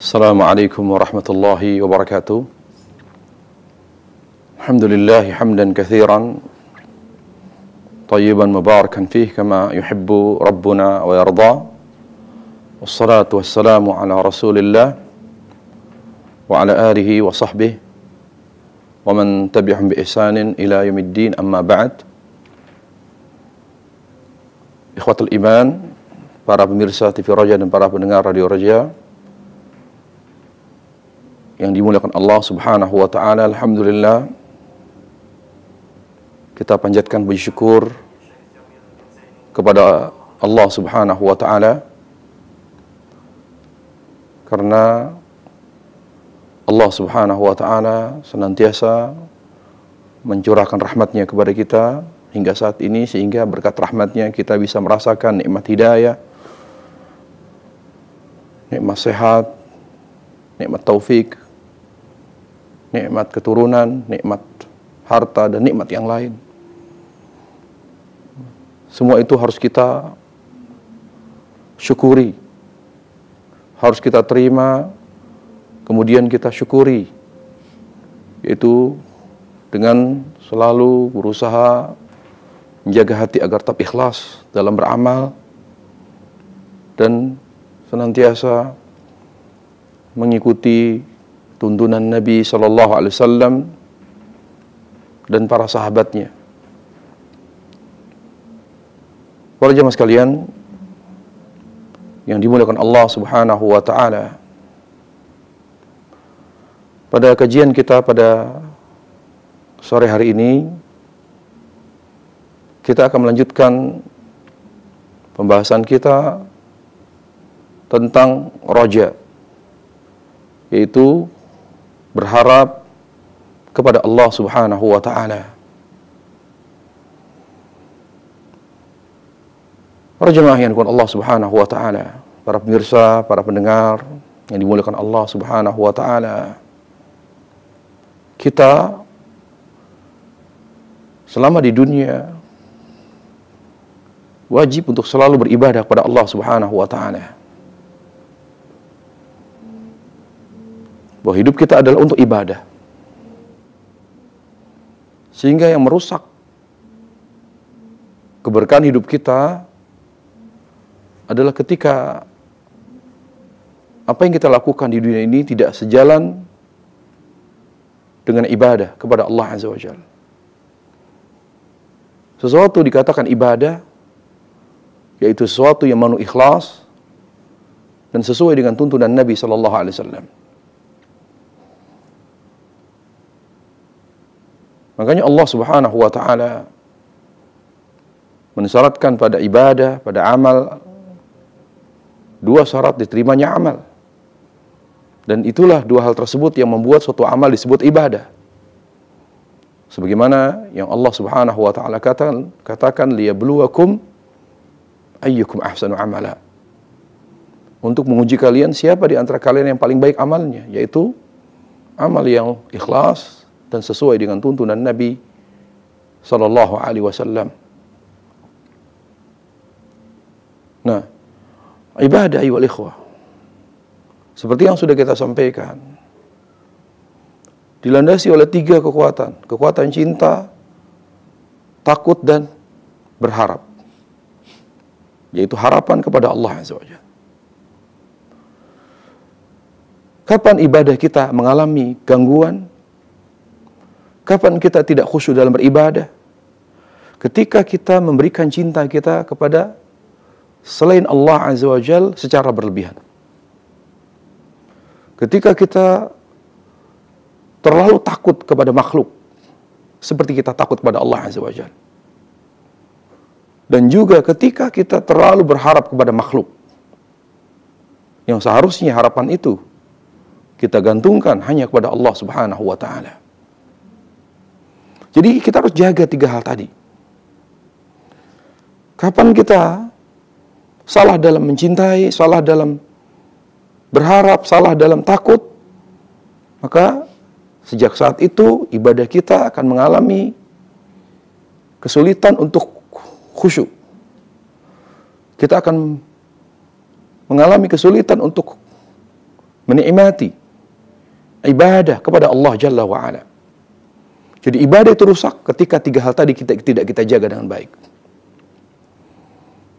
Assalamualaikum warahmatullahi wabarakatuh. Alhamdulillah hamdan katsiran tayyiban mubarakan fih kama yuhibbu rabbuna wa yarda. Wassalatu wassalamu ala Rasulillah wa ala alihi wa sahbihi wa man tabi'ahum bi ihsanin ila yaumiddin, amma ba'd. Ikhwatul iman, para pemirsa TV Raja dan para pendengar Radio Raja yang dimuliakan Allah Subhanahu wa taala, alhamdulillah kita panjatkan puji syukur kepada Allah Subhanahu wa taala karena Allah Subhanahu wa taala senantiasa mencurahkan rahmatnya kepada kita hingga saat ini, sehingga berkat rahmatnya kita bisa merasakan nikmat hidayah, nikmat sehat, nikmat taufik, nikmat keturunan, nikmat harta, dan nikmat yang lain. Semua itu harus kita syukuri, harus kita terima, kemudian kita syukuri, yaitu dengan selalu berusaha menjaga hati agar tetap ikhlas dalam beramal dan senantiasa mengikuti tuntunan Nabi Sallallahu Alaihi Wasallam dan para sahabatnya. Para jemaah sekalian yang dimuliakan Allah Subhanahu wa taala, pada kajian kita pada sore hari ini kita akan melanjutkan pembahasan kita tentang roja, yaitu berharap kepada Allah Subhanahu wa taala. Para jemaah yang dimuliakan Allah Subhanahu wa taala, para pemirsa, para pendengar yang dimuliakan Allah Subhanahu wa taala, kita selama di dunia wajib untuk selalu beribadah kepada Allah Subhanahu wa taala. Bahwa hidup kita adalah untuk ibadah. Sehingga yang merusak keberkahan hidup kita adalah ketika apa yang kita lakukan di dunia ini tidak sejalan dengan ibadah kepada Allah Azza wa Jalla. Sesuatu dikatakan ibadah, yaitu sesuatu yang penuh ikhlas dan sesuai dengan tuntunan Nabi Sallallahu Alaihi Wasallam. Makanya Allah Subhanahu wa taala mensyaratkan pada ibadah, pada amal, dua syarat diterimanya amal. Dan itulah dua hal tersebut yang membuat suatu amal disebut ibadah. Sebagaimana yang Allah Subhanahu wa taala katakan liyabluwakum ayyukum ahsanu amala. Untuk menguji kalian siapa di antara kalian yang paling baik amalnya, yaitu amal yang ikhlas dan sesuai dengan tuntunan Nabi Sallallahu Alaihi Wasallam. Nah, ibadah ayyuhal ikhwah, seperti yang sudah kita sampaikan, dilandasi oleh tiga kekuatan: kekuatan cinta, takut, dan berharap, yaitu harapan kepada Allah Azza wa Jalla. Kapan ibadah kita mengalami gangguan? Kapan kita tidak khusyuk dalam beribadah? Ketika kita memberikan cinta kita kepada selain Allah Azza wa Jalla secara berlebihan. Ketika kita terlalu takut kepada makhluk seperti kita takut kepada Allah Azza wa Jalla. Dan juga ketika kita terlalu berharap kepada makhluk, yang seharusnya harapan itu kita gantungkan hanya kepada Allah Subhanahu wa taala. Jadi kita harus jaga tiga hal tadi. Kapan kita salah dalam mencintai, salah dalam berharap, salah dalam takut, maka sejak saat itu ibadah kita akan mengalami kesulitan untuk khusyuk. Kita akan mengalami kesulitan untuk menikmati ibadah kepada Allah Jalla wa'ala. Jadi ibadah itu rusak ketika tiga hal tadi tidak kita jaga dengan baik.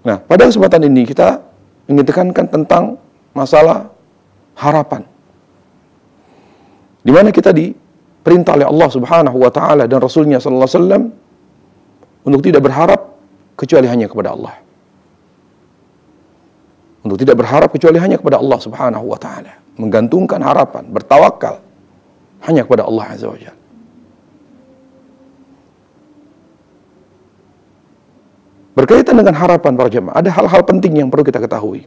Nah, pada kesempatan ini kita ingin tekankan tentang masalah harapan. Di mana kita diperintah oleh Allah Subhanahu wa taala dan Rasulnya sallallahu alaihi wasallam untuk tidak berharap kecuali hanya kepada Allah. Untuk tidak berharap kecuali hanya kepada Allah Subhanahu wa taala. Menggantungkan harapan, bertawakal hanya kepada Allah Azza wa Jalla. Berkaitan dengan harapan para jemaah, ada hal-hal penting yang perlu kita ketahui.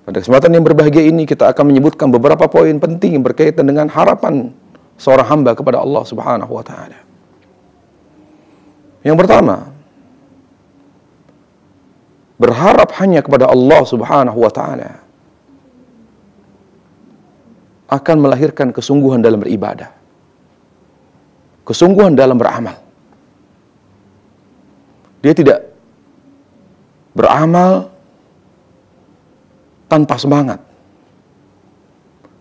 Pada kesempatan yang berbahagia ini kita akan menyebutkan beberapa poin penting yang berkaitan dengan harapan seorang hamba kepada Allah Subhanahu wa taala. Yang pertama, berharap hanya kepada Allah Subhanahu wa taala akan melahirkan kesungguhan dalam beribadah. Kesungguhan dalam beramal. Dia tidak beramal tanpa semangat.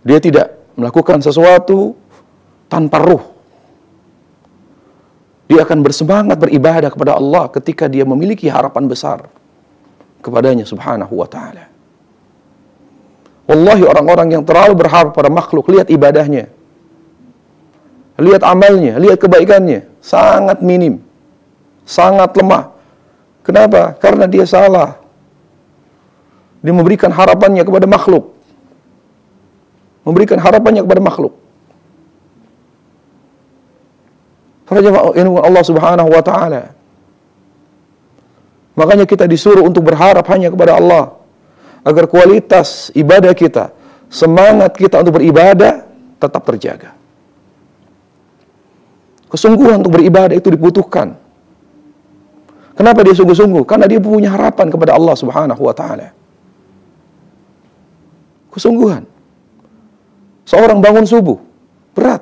Dia tidak melakukan sesuatu tanpa ruh. Dia akan bersemangat beribadah kepada Allah ketika dia memiliki harapan besar kepadanya Subhanahu wa ta'ala. Wallahi orang-orang yang terlalu berharap pada makhluk, lihat ibadahnya, lihat amalnya, lihat kebaikannya, sangat minim, sangat lemah. Kenapa? Karena dia salah. Dia memberikan harapannya kepada makhluk. Memberikan harapannya kepada makhluk. Para jemaah Allah Subhanahu wa taala. Makanya kita disuruh untuk berharap hanya kepada Allah agar kualitas ibadah kita, semangat kita untuk beribadah tetap terjaga. Kesungguhan untuk beribadah itu dibutuhkan. Kenapa dia sungguh-sungguh? Karena dia punya harapan kepada Allah Subhanahu wa taala. Kesungguhan. Seorang bangun subuh, berat.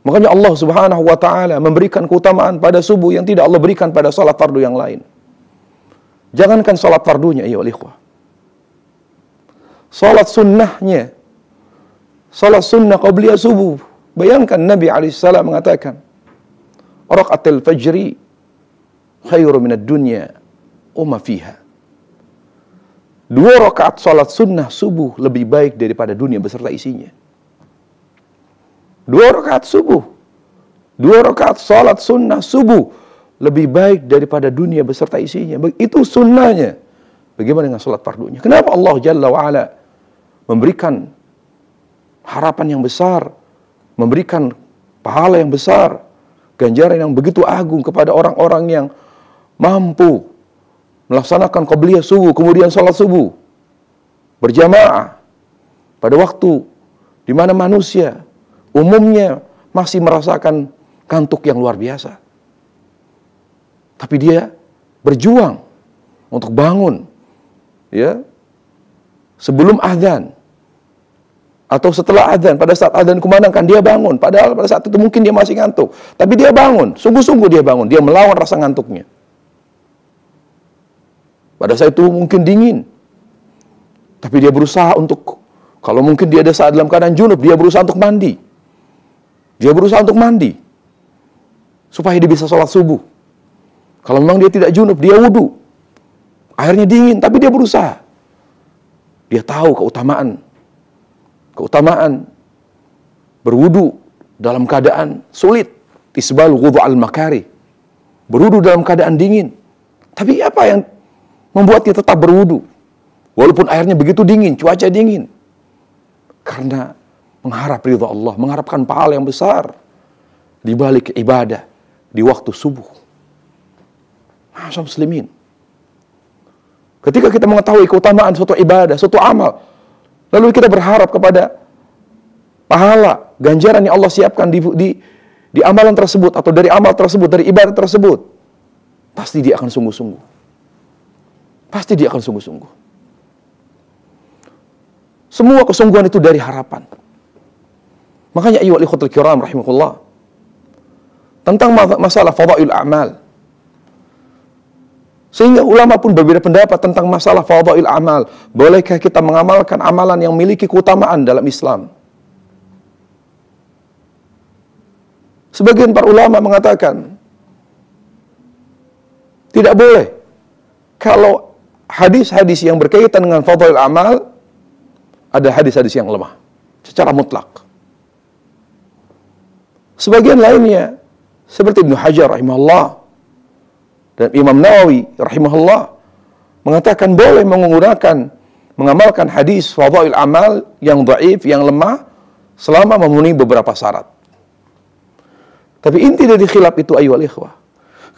Makanya Allah Subhanahu wa taala memberikan keutamaan pada subuh yang tidak Allah berikan pada salat fardu yang lain. Jangankan salat fardunya, ayyuhal ikhwah. Salat sunnahnya. Salat sunnah qabliyah subuh. Bayangkan Nabi alaihissalam mengatakan, "Raka'atul fajri khairu minad dunya wa ma fiha." 2 rakaat salat sunnah subuh lebih baik daripada dunia beserta isinya. 2 rakaat subuh, 2 rakaat salat sunnah subuh lebih baik daripada dunia beserta isinya. Itu sunnahnya. Bagaimana dengan salat fardunya? Kenapa Allah Jalla wa'ala memberikan harapan yang besar, memberikan pahala yang besar, ganjaran yang begitu agung kepada orang-orang yang mampu melaksanakan qabliyah subuh, kemudian salat subuh berjamaah pada waktu di mana manusia umumnya masih merasakan kantuk yang luar biasa. Tapi dia berjuang untuk bangun, ya, sebelum azan atau setelah azan. Pada saat azan kumandangkan dia bangun, padahal pada saat itu mungkin dia masih ngantuk, tapi dia bangun, sungguh-sungguh dia bangun, dia melawan rasa ngantuknya. Pada saat itu mungkin dingin, tapi dia berusaha untuk, kalau mungkin dia ada saat dalam keadaan junub, dia berusaha untuk mandi. Dia berusaha untuk mandi supaya dia bisa sholat subuh. Kalau memang dia tidak junub, dia wudu. Airnya dingin, tapi dia berusaha. Dia tahu keutamaan berwudu dalam keadaan sulit. Isbal wudu al-makari. Berwudu dalam keadaan dingin. Tapi apa yang membuat dia tetap berwudu walaupun airnya begitu dingin, cuaca dingin? Karena mengharap ridha Allah, mengharapkan pahala yang besar di balik ibadah di waktu subuh. Masa muslimin, ketika kita mengetahui keutamaan suatu ibadah, suatu amal, lalu kita berharap kepada pahala, ganjaran yang Allah siapkan di amalan tersebut, atau dari amal tersebut, dari ibadah tersebut, pasti dia akan sungguh-sungguh. Pasti dia akan sungguh-sungguh. Semua kesungguhan itu dari harapan. Makanya ayyuhal ikhwatul kiram rahimakumullah, tentang masalah fadail a'mal, Sehingga ulama pun berbeda pendapat tentang masalah fadhail amal. Bolehkah kita mengamalkan amalan yang memiliki keutamaan dalam Islam? Sebagian para ulama mengatakan tidak boleh. Kalau hadis-hadis yang berkaitan dengan fadhail amal, ada hadis-hadis yang lemah secara mutlak. Sebagian lainnya seperti Ibnu Hajar rahimahullah dan Imam Nawawi rahimahullah mengatakan boleh mengamalkan hadis fadhail amal yang dhaif, yang lemah selama memenuhi beberapa syarat. Tapi inti dari khilaf itu ayyuhal ikhwah,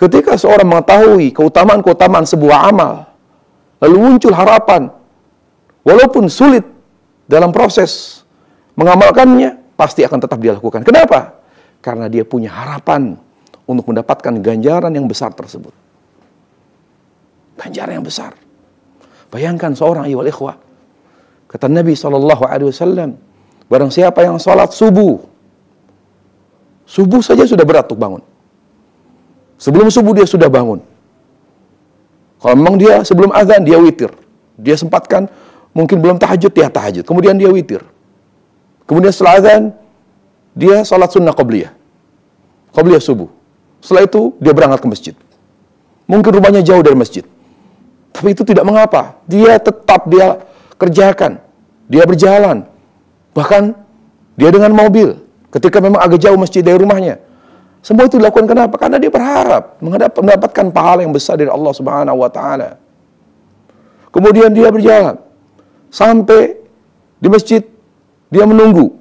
ketika seorang mengetahui keutamaan-keutamaan sebuah amal, lalu muncul harapan, walaupun sulit dalam proses mengamalkannya, pasti akan tetap dia lakukan. Kenapa? Karena dia punya harapan untuk mendapatkan ganjaran yang besar tersebut. Ganjaran yang besar. Bayangkan seorang ayyuhal ikhwah, kata Nabi SAW, barang siapa yang sholat subuh saja sudah berat untuk bangun. Sebelum subuh dia sudah bangun. Kalau memang dia sebelum azan dia witir. Dia sempatkan mungkin belum tahajud, dia tahajud. Kemudian dia witir. Kemudian setelah azan dia sholat sunnah qabliyah subuh. Setelah itu dia berangkat ke masjid. Mungkin rumahnya jauh dari masjid, tapi itu tidak mengapa. Dia tetap dia kerjakan. Dia berjalan. Bahkan dia dengan mobil. Ketika memang agak jauh masjid dari rumahnya. Semua itu dilakukan kenapa? Karena dia berharap mendapatkan pahala yang besar dari Allah Subhanahu wa taala. Kemudian dia berjalan sampai di masjid, dia menunggu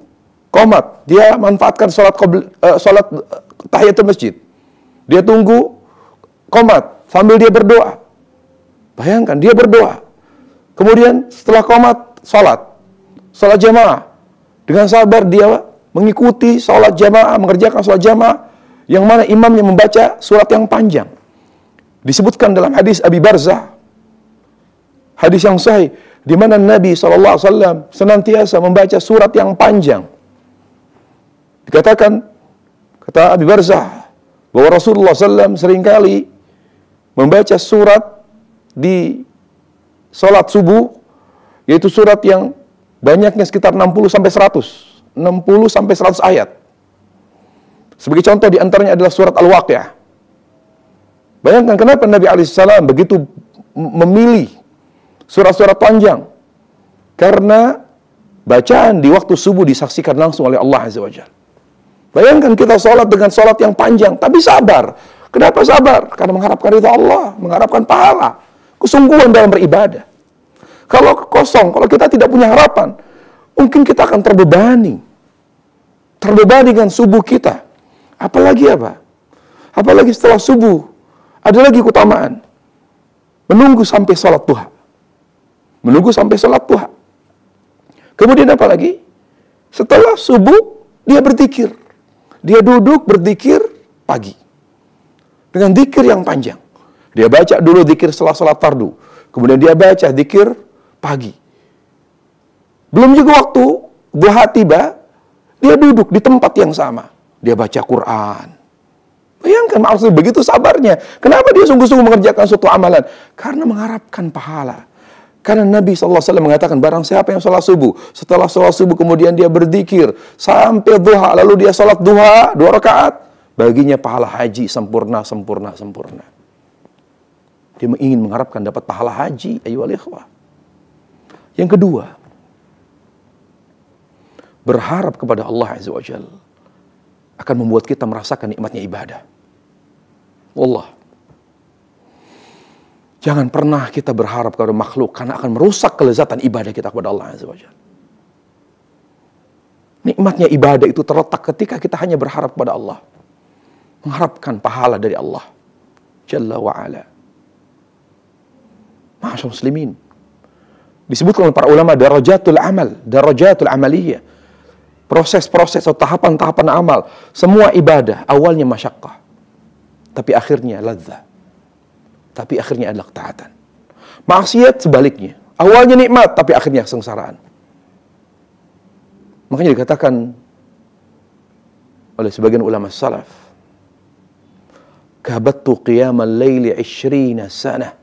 qomat. Dia manfaatkan salat tahiyatul masjid. Dia tunggu qomat sambil dia berdoa. Bayangkan dia berdoa. Kemudian setelah qomat salat jamaah. Dengan sabar dia mengikuti salat jamaah, mengerjakan salat jamaah yang mana imamnya membaca surat yang panjang. Disebutkan dalam hadis Abi Barzah, hadis yang sahih, di mana Nabi SAW senantiasa membaca surat yang panjang. Dikatakan, kata Abi Barzah, bahwa Rasulullah SAW seringkali membaca surat di salat subuh, yaitu surat yang banyaknya sekitar 60-100 ayat. Sebagai contoh di antaranya adalah surat Al-Waqiah. Bayangkan kenapa Nabi alaihissalam begitu memilih surat-surat panjang. Karena bacaan di waktu subuh disaksikan langsung oleh Allah Azza wa Jalla. Bayangkan kita sholat dengan sholat yang panjang, tapi sabar. Kenapa sabar? Karena mengharapkan ridha Allah, mengharapkan pahala, kesungguhan dalam beribadah. Kalau kosong, kalau kita tidak punya harapan, mungkin kita akan terbebani dengan subuh kita. Apalagi apa? Apalagi setelah subuh, ada lagi keutamaan. Menunggu sampai sholat duha. Kemudian apa lagi? Setelah subuh, dia berzikir. Dia duduk berzikir pagi. Dengan zikir yang panjang. Dia baca dulu zikir setelah sholat fardu. Kemudian dia baca zikir pagi. Belum juga waktu duha tiba, dia duduk di tempat yang sama. Dia baca Quran. Bayangkan maksudnya begitu sabarnya. Kenapa dia sungguh-sungguh mengerjakan suatu amalan? Karena mengharapkan pahala. Karena Nabi SAW mengatakan, barang siapa yang sholat subuh, setelah sholat subuh kemudian dia berzikir sampai duha, lalu dia sholat duha 2 rakaat, baginya pahala haji sempurna. Dia ingin mengharapkan dapat pahala haji, ayyuhal ikhwah. Yang kedua, berharap kepada Allah Azza wa Jalla akan membuat kita merasakan nikmatnya ibadah. Wallah. Jangan pernah kita berharap kepada makhluk, karena akan merusak kelezatan ibadah kita kepada Allah Azza wa Jalla. Nikmatnya ibadah itu terletak ketika kita hanya berharap kepada Allah. Mengharapkan pahala dari Allah Jalla wa Ala. Ma'asyar muslimin. Disebutkan oleh para ulama darajatul amaliyah. Proses-proses atau tahapan-tahapan amal. Semua ibadah awalnya masyaqqah, tapi akhirnya ladzah. Tapi akhirnya adalah ketaatan. Maksiat sebaliknya. Awalnya nikmat, tapi akhirnya kesengsaraan. Makanya dikatakan oleh sebagian ulama salaf, kabattu qiyamal laili 20 sanah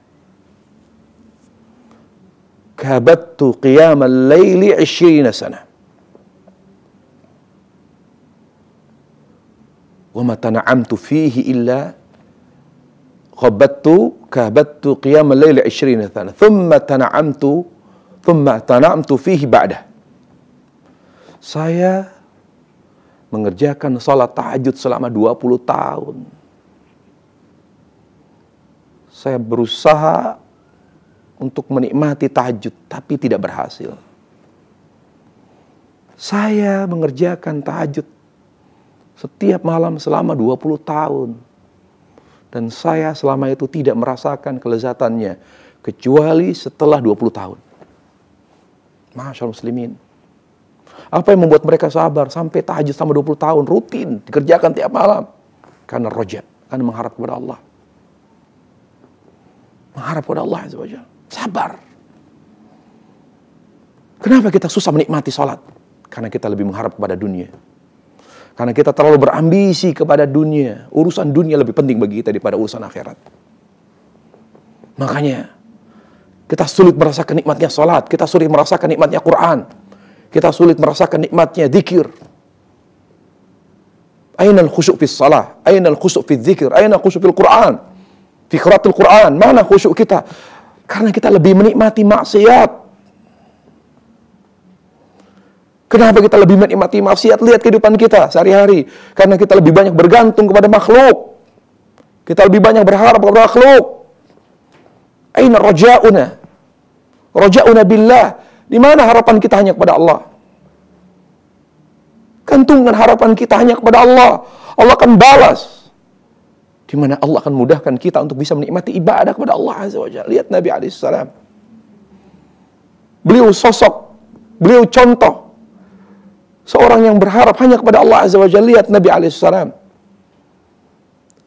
kabattu qiyamal laili 20 sana. Wa ma tana'amtu fihi illa kabattu qiyamal laili 20 sana. Thumma tana'amtu fihi ba'dah. Saya mengerjakan salat tahajud selama 20 tahun. Saya berusaha untuk menikmati tahajud, tapi tidak berhasil. Saya mengerjakan tahajud setiap malam selama 20 tahun. Dan saya selama itu tidak merasakan kelezatannya, kecuali setelah 20 tahun. Masyaallah muslimin. Apa yang membuat mereka sabar sampai tahajud selama 20 tahun, rutin, dikerjakan tiap malam? Karena roja, karena mengharap kepada Allah. Mengharap kepada Allah Azza wa Jalla. Sabar. Kenapa kita susah menikmati salat? Karena kita lebih mengharap kepada dunia. Karena kita terlalu berambisi kepada dunia. Urusan dunia lebih penting bagi kita daripada urusan akhirat. Makanya kita sulit merasakan nikmatnya salat, kita sulit merasakan nikmatnya Quran, kita sulit merasakan nikmatnya zikir. Aina al-khusyu' fi shalah? Aina al-khusyu' fi dzikir? Aina al-khusyu' fil Quran? Fi qiraatil Quran, mana khusyuk kita? Karena kita lebih menikmati maksiat. Kenapa kita lebih menikmati maksiat? Lihat kehidupan kita sehari-hari. Karena kita lebih banyak bergantung kepada makhluk. Kita lebih banyak berharap kepada makhluk. Aina raja'una? Raja'una billah. Di mana harapan kita hanya kepada Allah? Gantungkan harapan kita hanya kepada Allah. Allah akan balas. Di mana Allah akan mudahkan kita untuk bisa menikmati ibadah kepada Allah Azza wa Jalla. Lihat Nabi alaihissalam. Beliau sosok, beliau contoh seorang yang berharap hanya kepada Allah Azza wa Jalla. Lihat Nabi alaihissalam.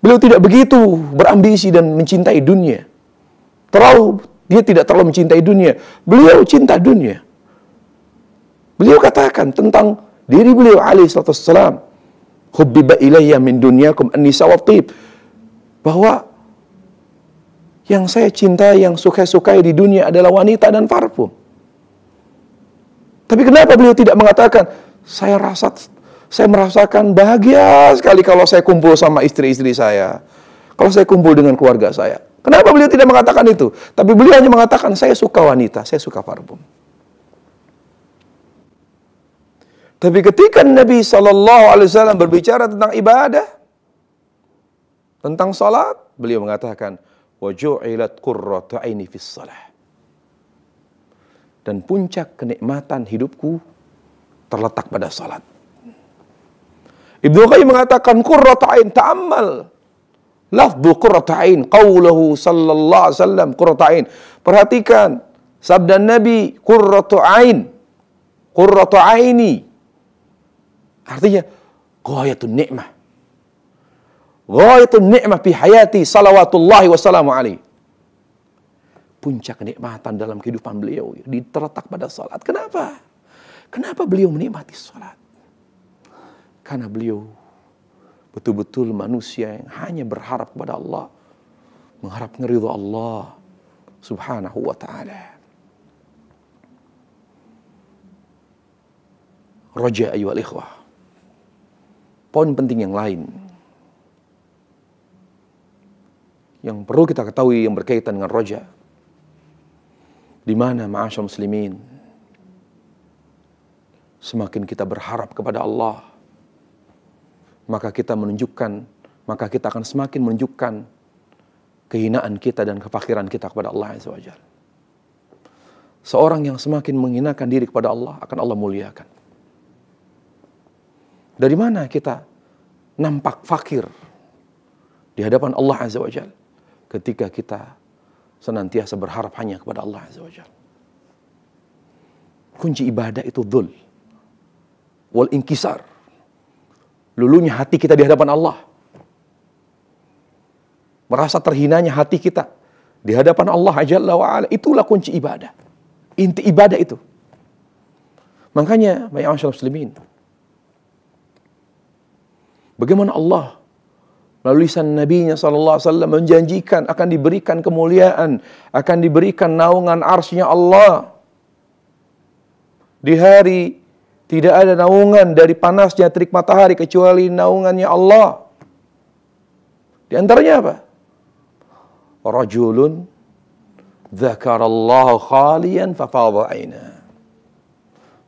Beliau tidak begitu berambisi dan mencintai dunia. Dia tidak terlalu mencintai dunia. Beliau cinta dunia. Beliau katakan tentang diri beliau alaihissalam, hubbiba ilayya min dunyakum an-nisa wa thib. Bahwa yang saya cintai, yang sukai di dunia adalah wanita dan parfum. Tapi kenapa beliau tidak mengatakan, saya merasakan bahagia sekali kalau saya kumpul sama istri-istri saya, kalau saya kumpul dengan keluarga saya. Kenapa beliau tidak mengatakan itu? Tapi beliau hanya mengatakan, saya suka wanita, saya suka parfum. Tapi ketika Nabi SAW berbicara tentang ibadah, tentang salat, beliau mengatakan, wa ju'ilat qurratu aini fis shalah. Dan puncak kenikmatan hidupku terletak pada salat. Ibnu Qayyim mengatakan qurratu ain, ta'ammal lafdhu qurratu ain, qauluhu sallallahu alaihi wasallam qurratu ain. Perhatikan sabda Nabi qurratu ain, qurratu aini. Artinya ghayatun ni'mah. Ghayatun ni'mah fi hayati salawatullahi wassalamu alaihi. Puncak kenikmatan dalam kehidupan beliau terletak pada salat. Kenapa? Kenapa beliau menikmati salat? Karena beliau betul-betul manusia yang hanya berharap kepada Allah, mengharap ridha Allah subhanahu wa ta'ala. Raja ayyuhal ikhwah. Poin penting yang lain yang perlu kita ketahui yang berkaitan dengan roja, di mana ma'asyar muslimin, semakin kita berharap kepada Allah, maka kita akan semakin menunjukkan kehinaan kita dan kefakiran kita kepada Allah Azza wa Jalla. Seorang yang semakin menghinakan diri kepada Allah, akan Allah muliakan. Dari mana kita nampak fakir di hadapan Allah Azza wa Jalla? Ketika kita senantiasa berharap hanya kepada Allah Azza wa Jalla. Kunci ibadah itu dzul wal inkisar. Lulunya hati kita di hadapan Allah. Merasa terhinanya hati kita di hadapan Allah Jalla wa Ala. Itulah kunci ibadah. Inti ibadah itu. Makanya, ma'asyiral muslimin, bagaimana Allah melalui lisan Nabi-Nya SAW menjanjikan akan diberikan kemuliaan, akan diberikan naungan arsy-Nya Allah Di hari tidak ada naungan dari panasnya terik matahari kecuali naungannya Allah. Di antaranya apa? Rajulun dzakarallaha khaliyan fafadha 'aina.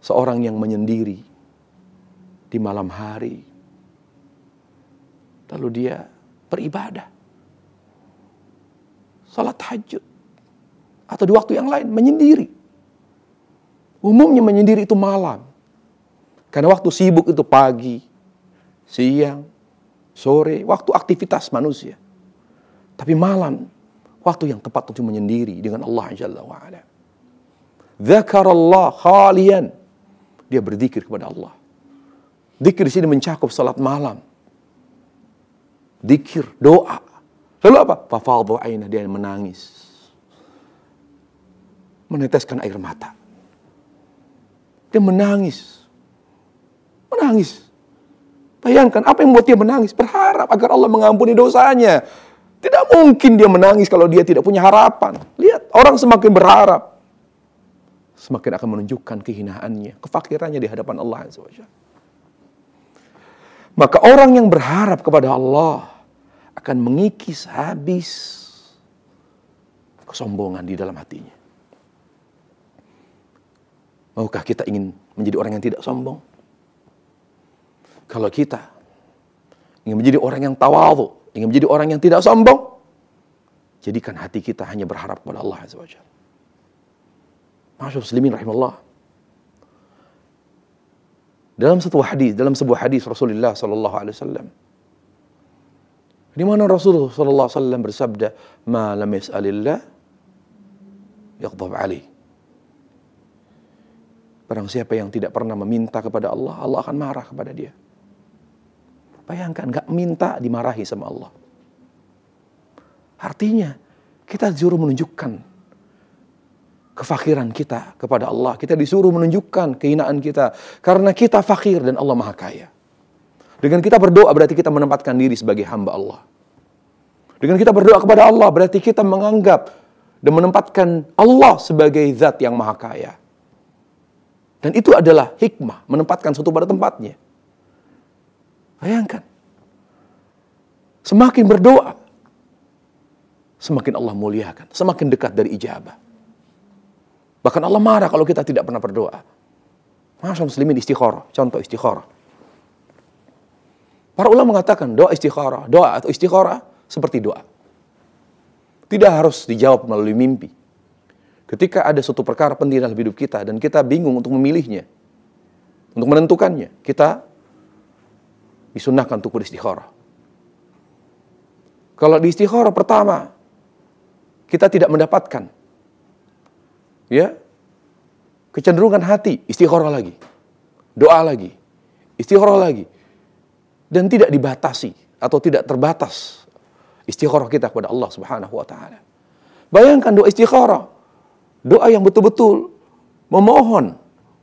Seorang yang menyendiri di malam hari, lalu dia beribadah, salat tahajud, atau di waktu yang lain menyendiri. Umumnya menyendiri itu malam, karena waktu sibuk itu pagi, siang, sore, waktu aktivitas manusia. Tapi malam, waktu yang tepat untuk menyendiri dengan Allah Jalla wa'ala. Dzakarallah khaliyan. Dia berzikir kepada Allah. Zikir di sini mencakup salat malam. Zikir, doa. Lalu apa? Fafadha 'aina, dia menangis. Meneteskan air mata. Dia menangis. Menangis. Bayangkan apa yang membuat dia menangis? Berharap agar Allah mengampuni dosanya. Tidak mungkin dia menangis kalau dia tidak punya harapan. Lihat, orang semakin berharap, semakin akan menunjukkan kehinaannya, kefakirannya di hadapan Allah Azza wa Jalla. Maka orang yang berharap kepada Allah akan mengikis habis kesombongan di dalam hatinya. Maukah kita ingin menjadi orang yang tidak sombong? Kalau kita ingin menjadi orang yang tawadhu, ingin menjadi orang yang tidak sombong, jadikan hati kita hanya berharap kepada Allah Azza wa Jalla. Ma'asyiral muslimin rahimallah. Dalam sebuah hadis Rasulullah sallallahu alaihi wasallam, di mana Rasulullah sallallahu alaihi wasallam bersabda, "Ma lam yas'alillah yaghdab alaih." Barang siapa yang tidak pernah meminta kepada Allah, Allah akan marah kepada dia. Bayangkan, enggak minta dimarahi sama Allah. Artinya, kita disuruh menunjukkan kefakiran kita kepada Allah. Kita disuruh menunjukkan kehinaan kita. Karena kita fakir dan Allah Maha Kaya. Dengan kita berdoa berarti kita menempatkan diri sebagai hamba Allah. Dengan kita berdoa kepada Allah berarti kita menganggap dan menempatkan Allah sebagai zat yang Maha Kaya. Dan itu adalah hikmah, menempatkan sesuatu pada tempatnya. Bayangkan. Semakin berdoa, semakin Allah muliakan, semakin dekat dari ijabah. Bahkan Allah marah kalau kita tidak pernah berdoa. Masa muslimin istikharah, contoh istikharah. Para ulama mengatakan doa atau istikharah seperti doa. Tidak harus dijawab melalui mimpi. Ketika ada suatu perkara penting dalam hidup kita dan kita bingung untuk memilihnya, untuk menentukannya, kita disunnahkan untuk beristikharah. Kalau di istikharah pertama kita tidak mendapatkan kecenderungan hati, istikharah lagi, doa lagi, istikharah lagi, dan tidak dibatasi atau tidak terbatas istikharah kita kepada Allah Subhanahu wa taala. Bayangkan doa istikharah, doa yang betul-betul memohon,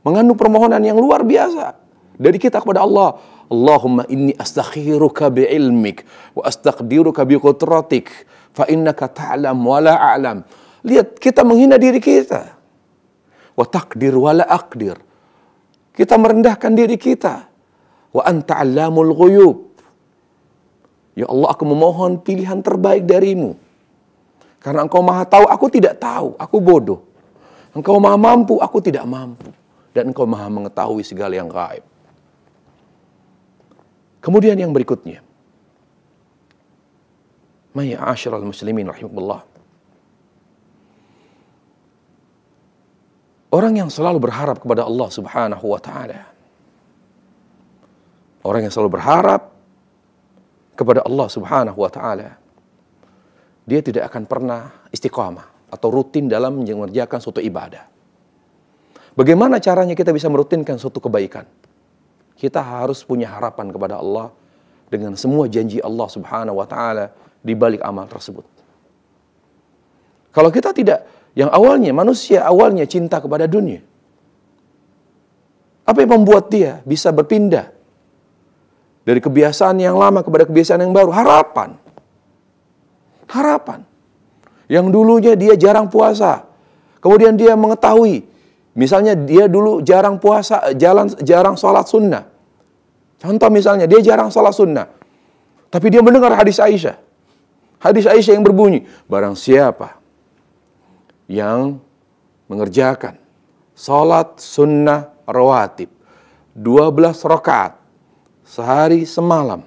mengandung permohonan yang luar biasa dari kita kepada Allah. Allahumma inni astakhiruka bi'ilmik wa astaqdiruka biqudratik fa innaka ta'lam wa la a'lam. Lihat, kita menghina diri kita. Wa taqdir wa la aqdir. Kita merendahkan diri kita. Wa anta 'allamul ghuyub. Ya Allah, aku memohon pilihan terbaik darimu. Karena Engkau Maha tahu, aku tidak tahu, aku bodoh. Engkau Maha mampu, aku tidak mampu. Dan Engkau Maha mengetahui segala yang gaib. Kemudian yang berikutnya, ma'asyiral muslimin rahimakumullah. Orang yang selalu berharap kepada Allah Subhanahu wa taala. Orang yang selalu berharap kepada Allah Subhanahu wa taala, dia tidak akan pernah istiqamah atau rutin dalam mengerjakan suatu ibadah. Bagaimana caranya kita bisa merutinkan suatu kebaikan? Kita harus punya harapan kepada Allah dengan semua janji Allah Subhanahu wa taala di balik amal tersebut. Kalau kita tidak, yang awalnya manusia awalnya cinta kepada dunia. Apa yang membuat dia bisa berpindah dari kebiasaan yang lama kepada kebiasaan yang baru? Harapan. Harapan. Yang dulunya dia jarang puasa, kemudian dia mengetahui Misalnya dia dulu jarang puasa, jarang sholat sunnah. Contoh misalnya, dia jarang sholat sunnah. Tapi dia mendengar hadis Aisyah. Hadis Aisyah yang berbunyi, barang siapa yang mengerjakan sholat sunnah rawatib 12 rakaat sehari semalam,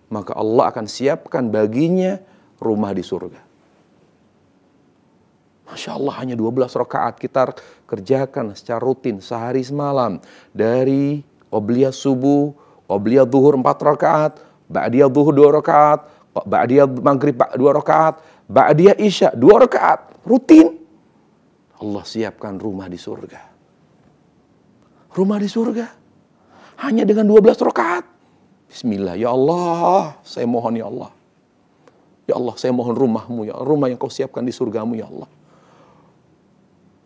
maka Allah akan siapkan baginya rumah di surga. Masya Allah, hanya 12 rakaat kita kerjakan secara rutin sehari semalam. Dari qobliyah subuh, qobliyah zuhur 4 rakaat, ba'diyah zuhur 2 rakaat, ba'diyah maghrib 2 rakaat, ba'diyah isya 2 rakaat. Rutin. Allah siapkan rumah di surga. Rumah di surga. Hanya dengan 12 rakaat. Bismillah, ya Allah, saya mohon ya Allah. Ya Allah, saya mohon rumahmu, ya rumah yang kau siapkan di surgamu ya Allah.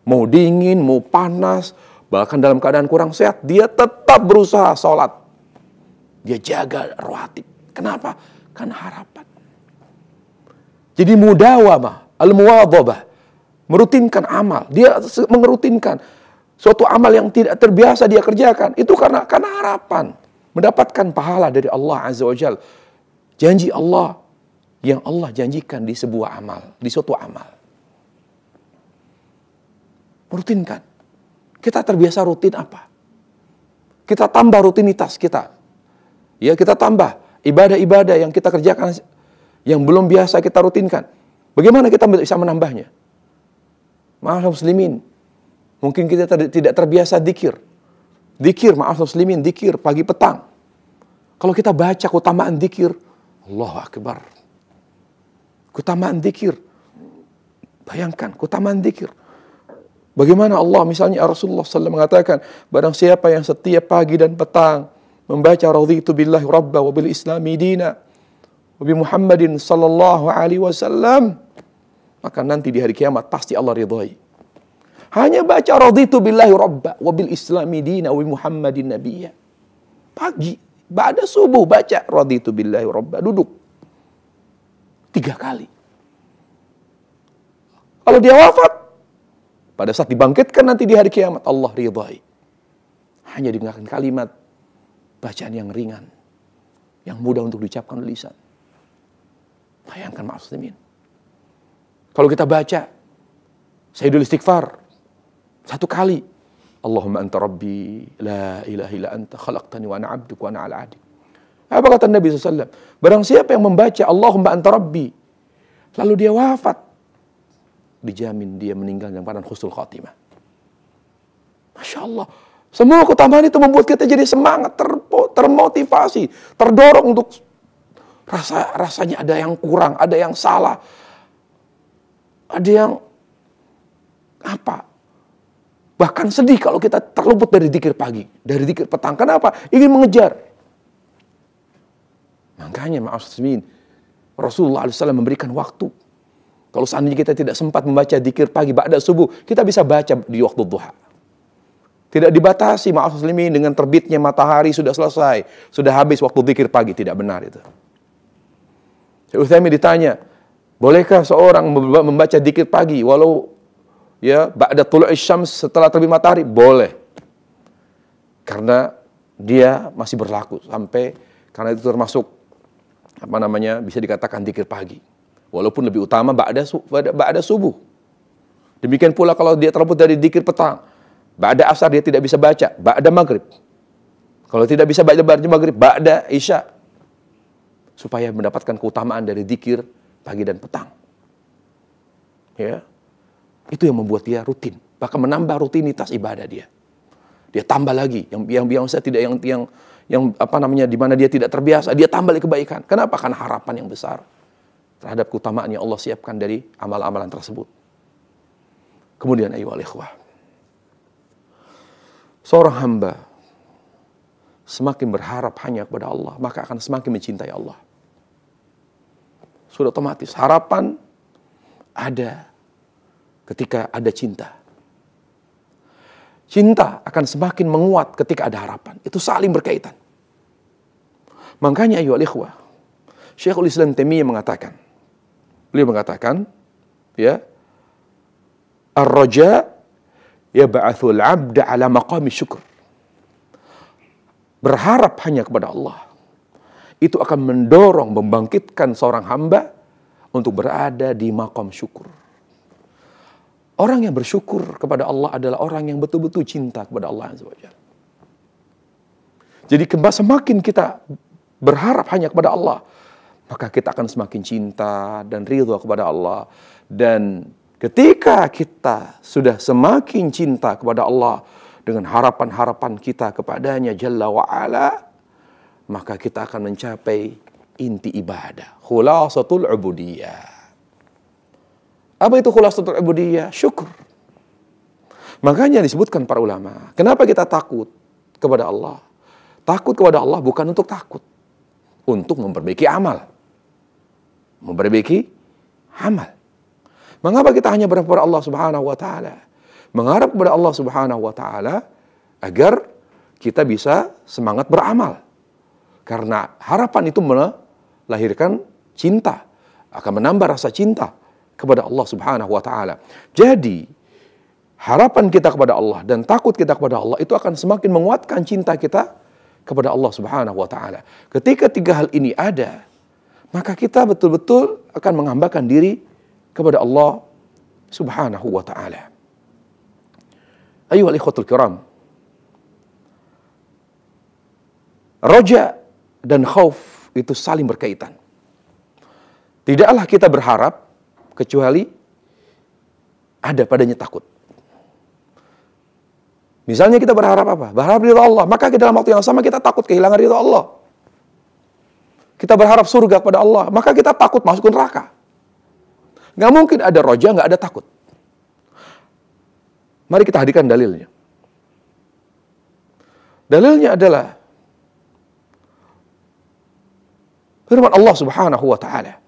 Mau dingin, mau panas, bahkan dalam keadaan kurang sehat, dia tetap berusaha sholat. Dia jaga rawatib. Kenapa? Karena harapan. Jadi mudawamah, al-muwadhabah, merutinkan amal. Dia merutinkan suatu amal yang tidak terbiasa dia kerjakan. Itu karena harapan. Mendapatkan pahala dari Allah Azza wa Jalla. Janji Allah yang Allah janjikan di sebuah amal, di suatu amal. Rutinkan. Kita terbiasa rutin apa? Kita tambah rutinitas kita. Ya, kita tambah ibadah-ibadah yang kita kerjakan yang belum biasa kita rutinkan. Bagaimana kita bisa menambahnya? Maaf muslimin, mungkin kita tidak terbiasa dzikir. Dzikir, maaf muslimin, dzikir pagi petang. Kalau kita baca keutamaan dzikir, Allahu Akbar. Keutamaan dzikir. Bayangkan keutamaan dzikir. Bagaimana Allah, misalnya Rasulullah SAW mengatakan, barang siapa yang setiap pagi dan petang membaca raditu billahi rabba wa bil islami dina wa bi Muhammadin sallallahu alaihi wasallam, maka nanti di hari kiamat pasti Allah ridhai. Hanya baca raditu billahi rabba wa bil islami dina wa bi Muhammadin nabiyya. Pagi, ba'da subuh baca raditu billahi rabba, duduk 3 kali. Kalau dia wafat, pada saat dibangkitkan nanti di hari kiamat, Allah ridhai. Hanya dengan kalimat bacaan yang ringan, yang mudah untuk diucapkan lisan. Bayangkan muslimin. Kalau kita baca Sayyidul Istighfar 1 kali, Allahumma anta rabbi, la ilaha illa anta khalaqtani wa ana abduka wa ana ala ahdik. Apa kata Nabi SAW? Barang siapa yang membaca Allahumma anta rabbi, lalu dia wafat, dijamin dia meninggal dalam keadaan husnul khatimah. Masya Allah. Semua keutamaan itu membuat kita jadi semangat, termotivasi, terdorong untuk rasanya ada yang kurang, ada yang salah, ada yang apa? Bahkan sedih kalau kita terluput dari dzikir pagi, dari dzikir petang. Kenapa? Ingin mengejar. Makanya maaf muslimin, Rasulullah SAW memberikan waktu. Kalau seandainya kita tidak sempat membaca dzikir pagi ba'da subuh, kita bisa baca di waktu duha. Tidak dibatasi, maaf muslimin, dengan terbitnya matahari sudah selesai, sudah habis waktu dzikir pagi. Tidak benar itu. Syekh Utsaimin ditanya, bolehkah seorang membaca dzikir pagi walau ya ba'da tulu'is syams, setelah terbit matahari? Boleh. Karena dia masih berlaku sampai, karena itu termasuk bisa dikatakan dzikir pagi. Walaupun lebih utama ba'da subuh. Demikian pula kalau dia terluput dari dzikir petang, ba'da asar dia tidak bisa baca, ba'da maghrib. Kalau tidak bisa baca maghrib, ba'da isya. Supaya mendapatkan keutamaan dari dzikir pagi dan petang. Ya. Itu yang membuat dia rutin, bahkan menambah rutinitas ibadah dia. Dia tambah lagi yang biasa tidak yang di mana dia tidak terbiasa, dia tambah lagi kebaikan. Kenapa? Karena harapan yang besar terhadap keutamaan yang Allah siapkan dari amal-amalan tersebut. Kemudian ayyuhal ikhwah, seorang hamba semakin berharap hanya kepada Allah, maka akan semakin mencintai Allah. Sudah otomatis harapan ada ketika ada cinta. Cinta akan semakin menguat ketika ada harapan. Itu saling berkaitan. Makanya ayyuhal ikhwah, Syekhul Islam Taimiyah mengatakan, beliau mengatakan, ya, ar-raja yab'atsul 'abda 'ala maqami syukur. Berharap hanya kepada Allah, itu akan mendorong, membangkitkan seorang hamba untuk berada di maqam syukur. Orang yang bersyukur kepada Allah adalah orang yang betul-betul cinta kepada Allah Azza wa Jalla. Jadi semakin kita berharap hanya kepada Allah, maka kita akan semakin cinta dan ridha kepada Allah. Dan ketika kita sudah semakin cinta kepada Allah dengan harapan-harapan kita kepadanya Jalla wa'ala, maka kita akan mencapai inti ibadah. Khulasatul ubudiyah. Apa itu khulasatul ubudiyah? Syukur. Makanya disebutkan para ulama, kenapa kita takut kepada Allah? Takut kepada Allah bukan untuk takut, untuk memperbaiki amal. Memperbaiki amal. Mengapa kita hanya berharap kepada Allah Subhanahu wa taala? Mengharap kepada Allah Subhanahu wa taala agar kita bisa semangat beramal. Karena harapan itu melahirkan cinta, akan menambah rasa cinta kepada Allah Subhanahu wa taala. Jadi, harapan kita kepada Allah dan takut kita kepada Allah itu akan semakin menguatkan cinta kita kepada Allah Subhanahu wa taala. Ketika tiga hal ini ada, maka kita betul-betul akan menghambakan diri kepada Allah Subhanahu wa taala. Ayyuhal ikhwatul kiram. Raja dan khauf itu saling berkaitan. Tidaklah kita berharap kecuali ada padanya takut. Misalnya kita berharap apa? Berharap ridha Allah. Maka dalam waktu yang sama kita takut kehilangan ridha Allah. Kita berharap surga kepada Allah. Maka kita takut masuk ke neraka. Nggak mungkin ada roja, nggak ada takut. Mari kita hadirkan dalilnya. Dalilnya adalah firman Allah Subhanahu wa taala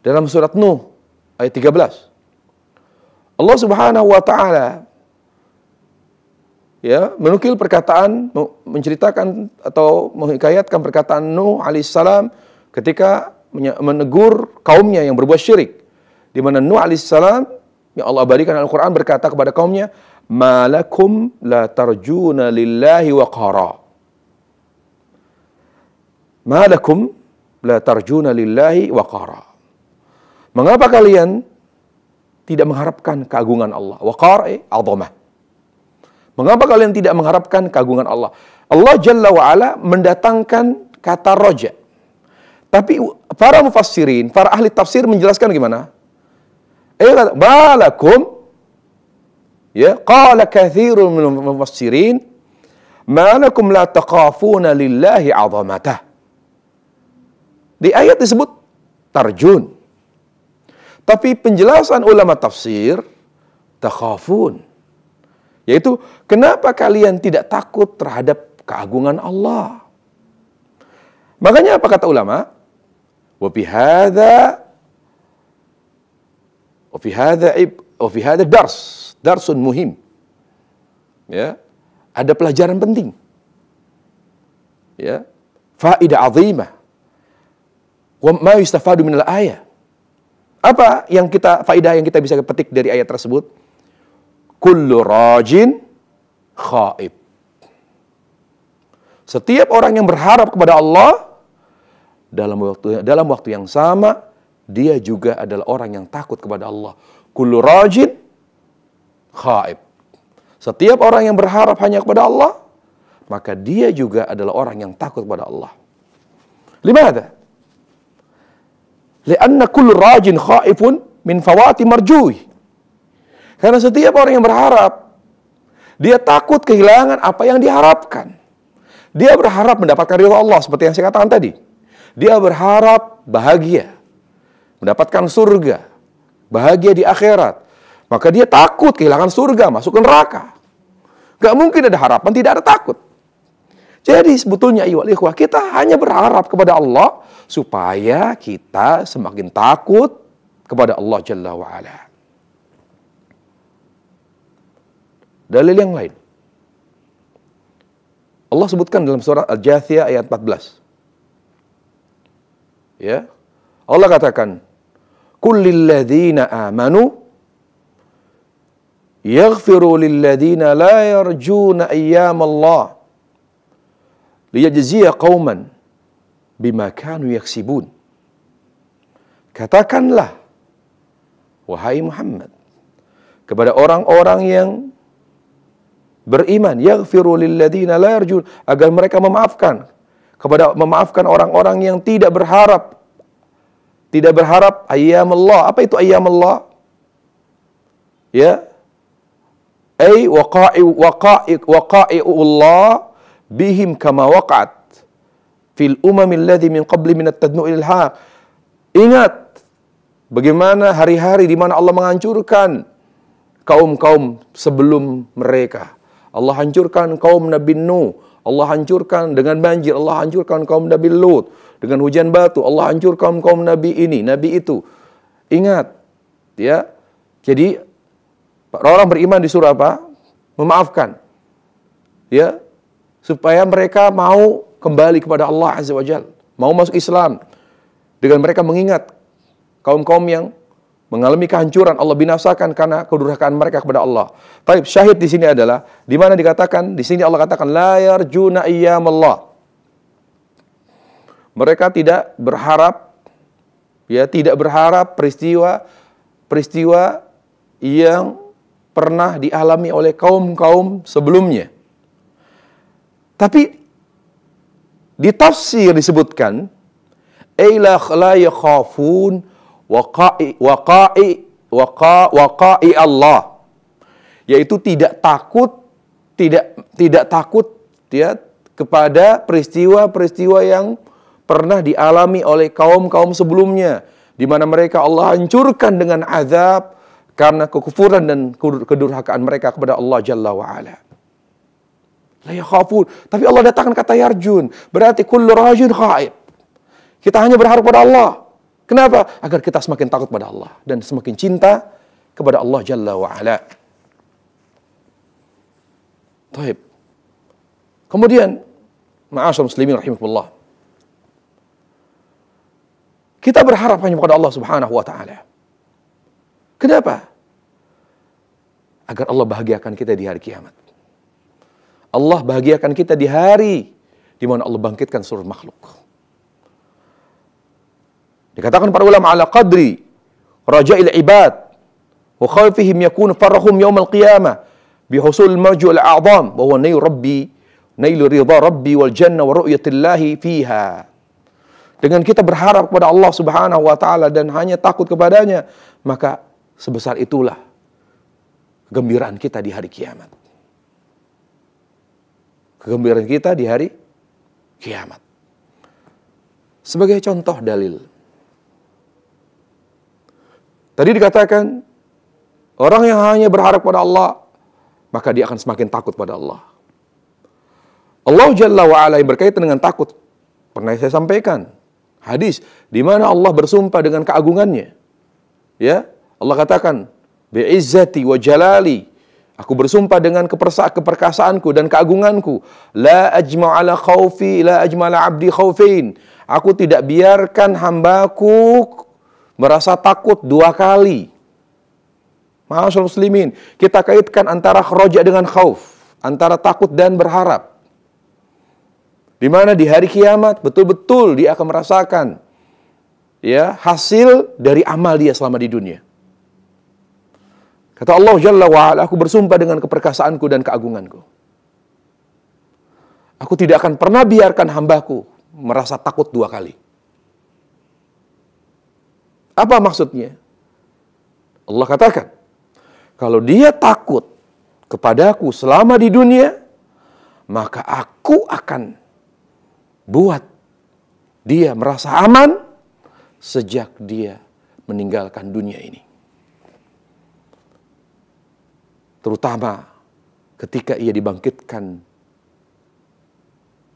dalam surat Nuh ayat 13. Allah Subhanahu wa taala menukil perkataan, menceritakan atau menghikayatkan perkataan Nuh alaihissalam ketika menegur kaumnya yang berbuat syirik. Di mana Nuh alaihissalam yang Allah abadikan dalam Al-Quran berkata kepada kaumnya, "Malakum la tarjuna lillahi waqara." Malakum la tarjuna lillahi waqara. Mengapa kalian tidak mengharapkan keagungan Allah? Waqar azamah. Mengapa kalian tidak mengharapkan keagungan Allah? Allah Jalla wa'ala mendatangkan kata roja. Tapi para mufassirin, para ahli tafsir menjelaskan gimana? Malakum, qala kathirun minal mufassirin, malakum la taqafuna lillahi azamatah. Di ayat disebut tarjun. Tapi penjelasan ulama tafsir, takhafun. Yaitu, kenapa kalian tidak takut terhadap keagungan Allah? Makanya apa kata ulama? Wa fi hadza darsun muhim. Ya, ada pelajaran penting. Ya, faidah azimah. Wa ma yustafadu minal ayah. Apa faidah yang kita bisa petik dari ayat tersebut? Kullu rajin khaib. Setiap orang yang berharap kepada Allah dalam waktu yang sama, dia juga adalah orang yang takut kepada Allah. Kullu rajin khaib. Setiap orang yang berharap hanya kepada Allah, maka dia juga adalah orang yang takut kepada Allah. Limadha? Lianna kullu rajin khaifun min fawati marjuih. Karena setiap orang yang berharap, dia takut kehilangan apa yang diharapkan. Dia berharap mendapatkan ridha Allah, seperti yang saya katakan tadi. Dia berharap bahagia, mendapatkan surga, bahagia di akhirat. Maka dia takut kehilangan surga, masuk ke neraka. Gak mungkin ada harapan, tidak ada takut. Jadi sebetulnya ayyuhal ikhwah, kita hanya berharap kepada Allah supaya kita semakin takut kepada Allah Jalla wa'ala. Dalil yang lain. Allah sebutkan dalam surah Al-Jathiyah ayat 14. Ya. Allah katakan, "Kullil ladzina amanu yaghfiru lilladina la yarjuna ayyamallah liyajziya qauman bima kanu yaksibun. Katakanlah, wahai Muhammad, kepada orang-orang yang beriman, yaghfiru lilladina la yarjun, agar mereka memaafkan orang-orang yang tidak berharap ayyamallah. Apa itu ayyamallah? Ya, ay waqa'i'ullah bihim kama waqa'at fil umamil ladzi min qabli min at-tadnu'il haq. Ingat bagaimana hari-hari di mana Allah menghancurkan kaum-kaum sebelum mereka. Allah hancurkan kaum Nabi Nuh, Allah hancurkan dengan banjir, Allah hancurkan kaum Nabi Lut dengan hujan batu, Allah hancurkan kaum Nabi ini, Nabi itu. Ingat, ya. Jadi orang beriman disuruh apa? Memaafkan. Ya, supaya mereka mau kembali kepada Allah Azza wa Jalla, mau masuk Islam. Dengan mereka mengingat kaum-kaum yang mengalami kehancuran, Allah binasakan karena kedurhakaan mereka kepada Allah. Baik, syahid di sini adalah di mana dikatakan, di sini Allah katakan la yarjuna ayyamallah. Mereka tidak berharap, ya, tidak berharap peristiwa yang pernah dialami oleh kaum-kaum sebelumnya. Tapi di tafsir disebutkan la yakhafun waqa'i Allah, yaitu tidak takut ya kepada peristiwa-peristiwa yang pernah dialami oleh kaum-kaum sebelumnya, di mana mereka Allah hancurkan dengan azab karena kekufuran dan kedurhakaan mereka kepada Allah Jalla wa Ala. La yakhafun, tapi Allah datangkan kata yarjun, berarti kullu rajin khaif. Kita hanya berharap pada Allah. Kenapa? Agar kita semakin takut pada Allah dan semakin cinta kepada Allah Jalla wa Ala. Baik. Kemudian, ma'asyar muslimin rahimakumullah, kita berharap hanya kepada Allah Subhanahu wa taala. Kenapa? Agar Allah bahagiakan kita di hari kiamat. Allah bahagiakan kita di hari di mana Allah bangkitkan seluruh makhluk. Dikatakan para ulama, ala qadri raja'il ibad wa khawfihim yakun farahum yawmal qiyamah bihusul marju' al-a'zam wa huwa nailu ridha rabbi wal jannah wa ru'yatillahi fiha. Dengan kita berharap kepada Allah Subhanahu wa taala dan hanya takut kepadanya, maka sebesar itulah kegembiraan kita di hari kiamat. Kegembiraan kita di hari kiamat. Sebagai contoh dalil, tadi dikatakan, orang yang hanya berharap pada Allah, maka dia akan semakin takut pada Allah. Allah Jalla wa'ala yang berkaitan dengan takut, pernah saya sampaikan hadis di mana Allah bersumpah dengan keagungannya. Ya, Allah katakan, bi'izzati wa jalali, aku bersumpah dengan keperkasaanku dan keagunganku, la ajma'ala khawfi, la ajma'ala abdi khawfin, aku tidak biarkan hambaku merasa takut dua kali. Ma'asyarul muslimin, kita kaitkan antara roja dengan khauf, antara takut dan berharap. Di mana di hari kiamat betul-betul dia akan merasakan ya hasil dari amal dia selama di dunia. Kata Allah Jalla wa'ala, aku bersumpah dengan keperkasaanku dan keagunganku, aku tidak akan pernah biarkan hambaku merasa takut dua kali. Apa maksudnya? Allah katakan, kalau dia takut kepadaku selama di dunia, maka aku akan buat dia merasa aman sejak dia meninggalkan dunia ini. Terutama ketika ia dibangkitkan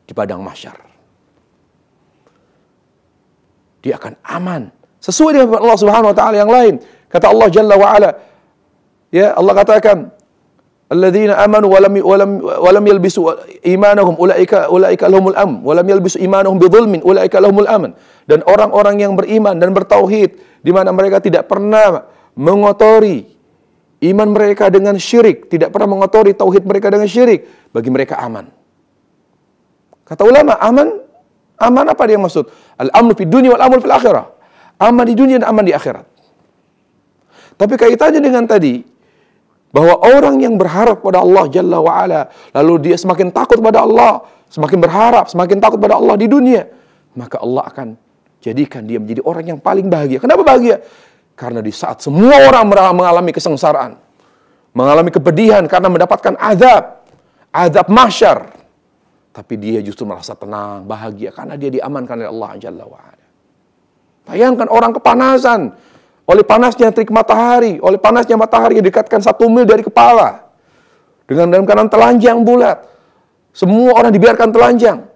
di padang mahsyar. Dia akan aman. Sesuai dengan Allah Subhanahu wa taala yang lain. Kata Allah Jalla wa Ala, ya, Allah katakan, alladzina amanu wa lam yalbisu imanahum ulaika lahumul amn wa lam yalbisu imanahum bidzulmin ulaika lahumul aman. Dan orang-orang yang beriman dan bertauhid, di mana mereka tidak pernah mengotori iman mereka dengan syirik, tidak pernah mengotori tauhid mereka dengan syirik, bagi mereka aman. Kata ulama, aman apa dia maksud? Al-amnu fid dunya wal amnu fil akhirah. Aman di dunia dan aman di akhirat. Tapi kaitannya dengan tadi, bahwa orang yang berharap pada Allah Jalla wa'ala, lalu dia semakin takut pada Allah, semakin berharap, semakin takut pada Allah di dunia, maka Allah akan jadikan dia menjadi orang yang paling bahagia. Kenapa bahagia? Karena di saat semua orang mengalami kesengsaraan, mengalami kepedihan karena mendapatkan azab mahsyar, tapi dia justru merasa tenang, bahagia karena dia diamankan oleh Allah Jalla wa'ala. Bayangkan orang kepanasan, oleh panasnya terik matahari, oleh panasnya matahari yang dekatkan 1 mil dari kepala, dengan dalam keadaan telanjang bulat. Semua orang dibiarkan telanjang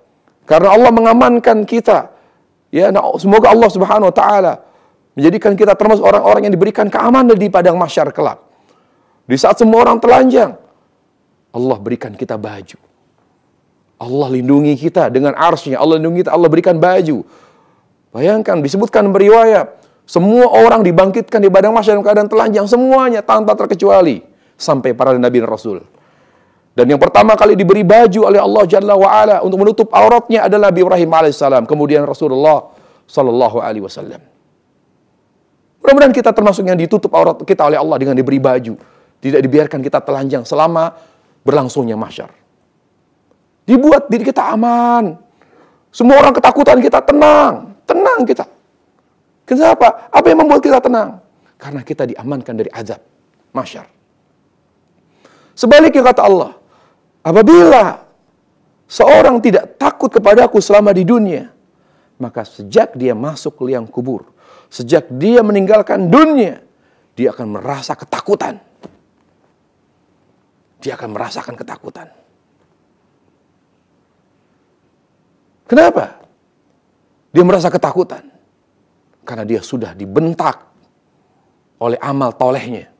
karena Allah mengamankan kita. Ya, semoga Allah Subhanahu wa taala menjadikan kita termasuk orang-orang yang diberikan keamanan di padang mahsyar kelak. Di saat semua orang telanjang, Allah berikan kita baju. Allah lindungi kita dengan arsy-Nya, Allah lindungi kita, Allah berikan baju. Bayangkan, disebutkan beriwayat, semua orang dibangkitkan di padang mahsyar dalam keadaan telanjang, semuanya tanpa terkecuali, sampai para nabi dan rasul. Dan yang pertama kali diberi baju oleh Allah Jalla wa'ala untuk menutup auratnya adalah Nabi Ibrahim alaihissalam, kemudian Rasulullah sallallahu alaihi wasallam. Mudah-mudahan kita termasuk yang ditutup aurat kita oleh Allah dengan diberi baju. Tidak dibiarkan kita telanjang selama berlangsungnya mahsyar. Dibuat diri kita aman. Semua orang ketakutan kita tenang. Tenang kita. Kenapa? Apa yang membuat kita tenang? Karena kita diamankan dari azab mahsyar. Sebaliknya kata Allah, apabila seorang tidak takut kepadaku selama di dunia, maka sejak dia masuk ke liang kubur, sejak dia meninggalkan dunia, dia akan merasa ketakutan. Dia akan merasakan ketakutan. Kenapa? Dia merasa ketakutan. Karena dia sudah dibentak oleh amal tolehnya,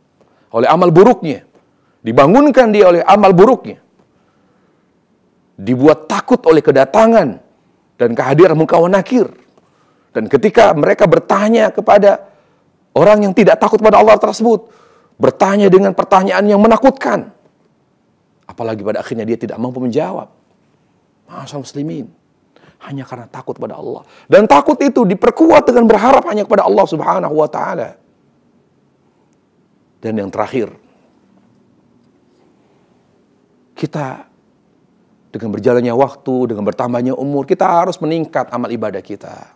oleh amal buruknya. Dibangunkan dia oleh amal buruknya. Dibuat takut oleh kedatangan dan kehadiran munkar wa nakir. Dan ketika mereka bertanya kepada orang yang tidak takut pada Allah tersebut, bertanya dengan pertanyaan yang menakutkan, apalagi pada akhirnya dia tidak mampu menjawab. Ma'asyiral muslimin, hanya karena takut pada Allah. Dan takut itu diperkuat dengan berharap hanya kepada Allah Subhanahu wa taala. Dan yang terakhir, kita dengan berjalannya waktu, dengan bertambahnya umur, kita harus meningkat amal ibadah kita.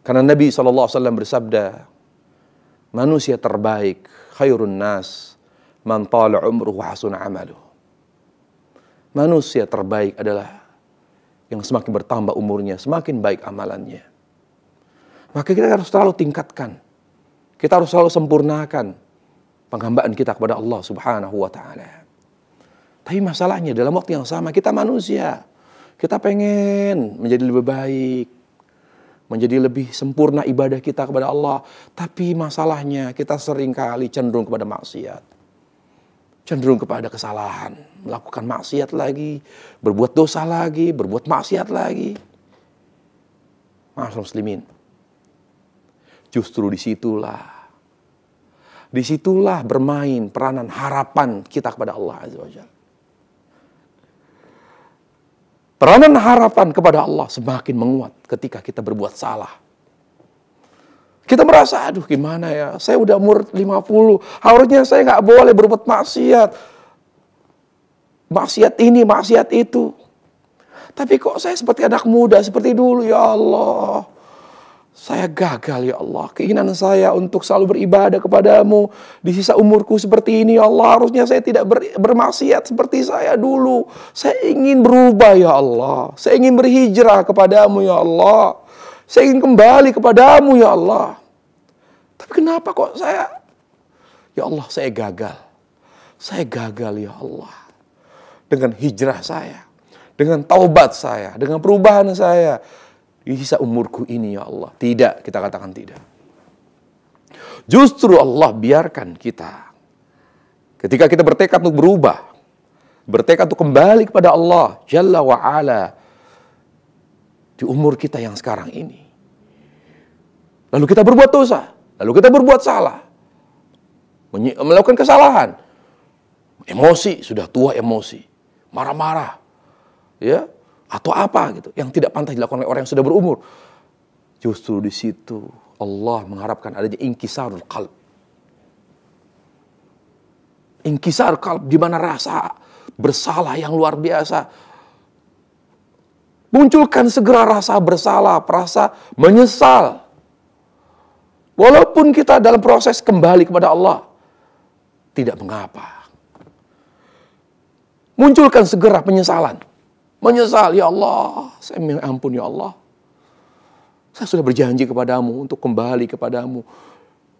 Karena Nabi SAW bersabda, manusia terbaik, khairun nas, man tala umruhu hasuna amaluh. Manusia terbaik adalah yang semakin bertambah umurnya, semakin baik amalannya. Maka kita harus selalu tingkatkan. Kita harus selalu sempurnakan penghambaan kita kepada Allah Subhanahu wa taala. Tapi masalahnya dalam waktu yang sama kita manusia. Kita pengen menjadi lebih baik, menjadi lebih sempurna ibadah kita kepada Allah. Tapi masalahnya kita seringkali cenderung kepada maksiat. Cenderung kepada kesalahan. Melakukan maksiat lagi, berbuat dosa lagi, berbuat maksiat lagi. Ma'asyiral muslimin, justru disitulah bermain peranan harapan kita kepada Allah Azza wa Jalla. Peranan harapan kepada Allah semakin menguat ketika kita berbuat salah. Kita merasa, aduh gimana ya, saya udah umur 50, harusnya saya nggak boleh berbuat maksiat. Maksiat ini, maksiat itu. Tapi kok saya seperti anak muda, seperti dulu, ya Allah. Saya gagal, ya Allah. Keinginan saya untuk selalu beribadah kepadamu di sisa umurku seperti ini, ya Allah. Harusnya saya tidak bermaksiat seperti saya dulu. Saya ingin berubah, ya Allah. Saya ingin berhijrah kepadamu, ya Allah. Saya ingin kembali kepadamu, ya Allah. Tapi kenapa kok ya Allah, saya gagal. Saya gagal, ya Allah. Dengan hijrah saya, dengan taubat saya, dengan perubahan saya di sisa umurku ini, ya Allah. Tidak, kita katakan tidak. Justru Allah biarkan kita, ketika kita bertekad untuk berubah, bertekad untuk kembali kepada Allah Jalla wa'ala di umur kita yang sekarang ini. Lalu kita berbuat dosa, lalu kita berbuat salah. melakukan kesalahan. Emosi, sudah tua emosi. Marah-marah. Ya, atau apa gitu yang tidak pantas dilakukan oleh orang yang sudah berumur. Justru di situ Allah mengharapkan adanya inkisarul qalb. Inkisar qalb, di mana rasa bersalah yang luar biasa. Munculkan segera rasa bersalah, rasa menyesal. Walaupun kita dalam proses kembali kepada Allah, tidak mengapa. Munculkan segera penyesalan. Menyesal, ya Allah, saya minta ampun ya Allah. Saya sudah berjanji kepadamu untuk kembali kepadamu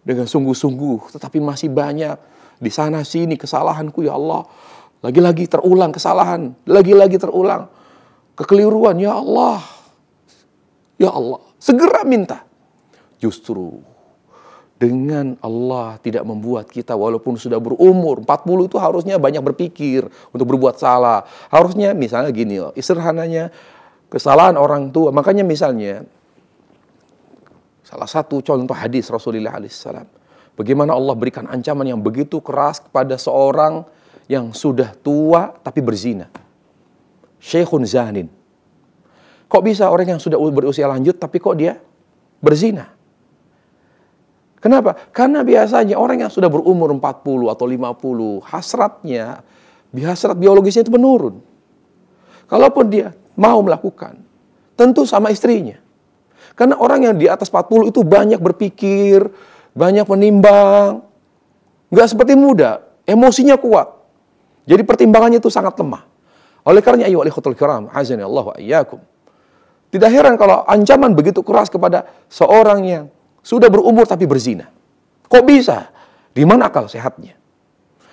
dengan sungguh-sungguh, tetapi masih banyak di sana sini kesalahanku ya Allah. Lagi-lagi terulang kesalahan, lagi-lagi terulang kekeliruan ya Allah. Ya Allah, segera minta. Justru dengan Allah tidak membuat kita walaupun sudah berumur 40 itu harusnya banyak berpikir untuk berbuat salah. Harusnya misalnya gini loh, sederhananya kesalahan orang tua. Makanya misalnya salah satu contoh hadis Rasulullah SAW. Bagaimana Allah berikan ancaman yang begitu keras kepada seorang yang sudah tua tapi berzina. Syekhun zanin. Kok bisa orang yang sudah berusia lanjut tapi kok dia berzina? Kenapa? Karena biasanya orang yang sudah berumur 40 atau 50, hasratnya, hasrat biologisnya itu menurun. Kalaupun dia mau melakukan, tentu sama istrinya. Karena orang yang di atas 40 itu banyak berpikir, banyak menimbang. Nggak seperti muda, emosinya kuat. Jadi pertimbangannya itu sangat lemah. Oleh karenanya ayyuhal ikhwatul kiram, azani Allah wa iyyakum. Tidak heran kalau ancaman begitu keras kepada seorang yang sudah berumur tapi berzina. Kok bisa? Di mana akal sehatnya?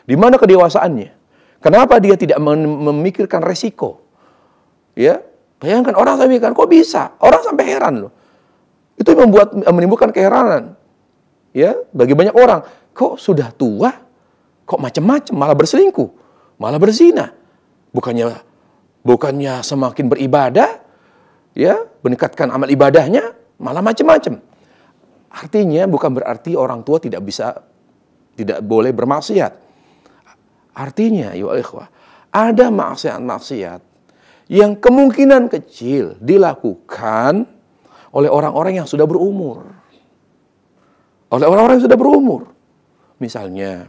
Di mana kedewasaannya? Kenapa dia tidak memikirkan resiko? Ya, bayangkan orang sampai kan, kok bisa? Orang sampai heran loh. Itu menimbulkan keheranan. Ya, bagi banyak orang, kok sudah tua, kok macam-macam, malah berselingkuh, malah berzina. Bukannya semakin beribadah, ya, meningkatkan amal ibadahnya, malah macam-macam. Artinya bukan berarti orang tua tidak boleh bermaksiat. Artinya, ya ikhwah, ada maksiat-maksiat yang kemungkinan kecil dilakukan oleh orang-orang yang sudah berumur. Oleh orang-orang yang sudah berumur. Misalnya,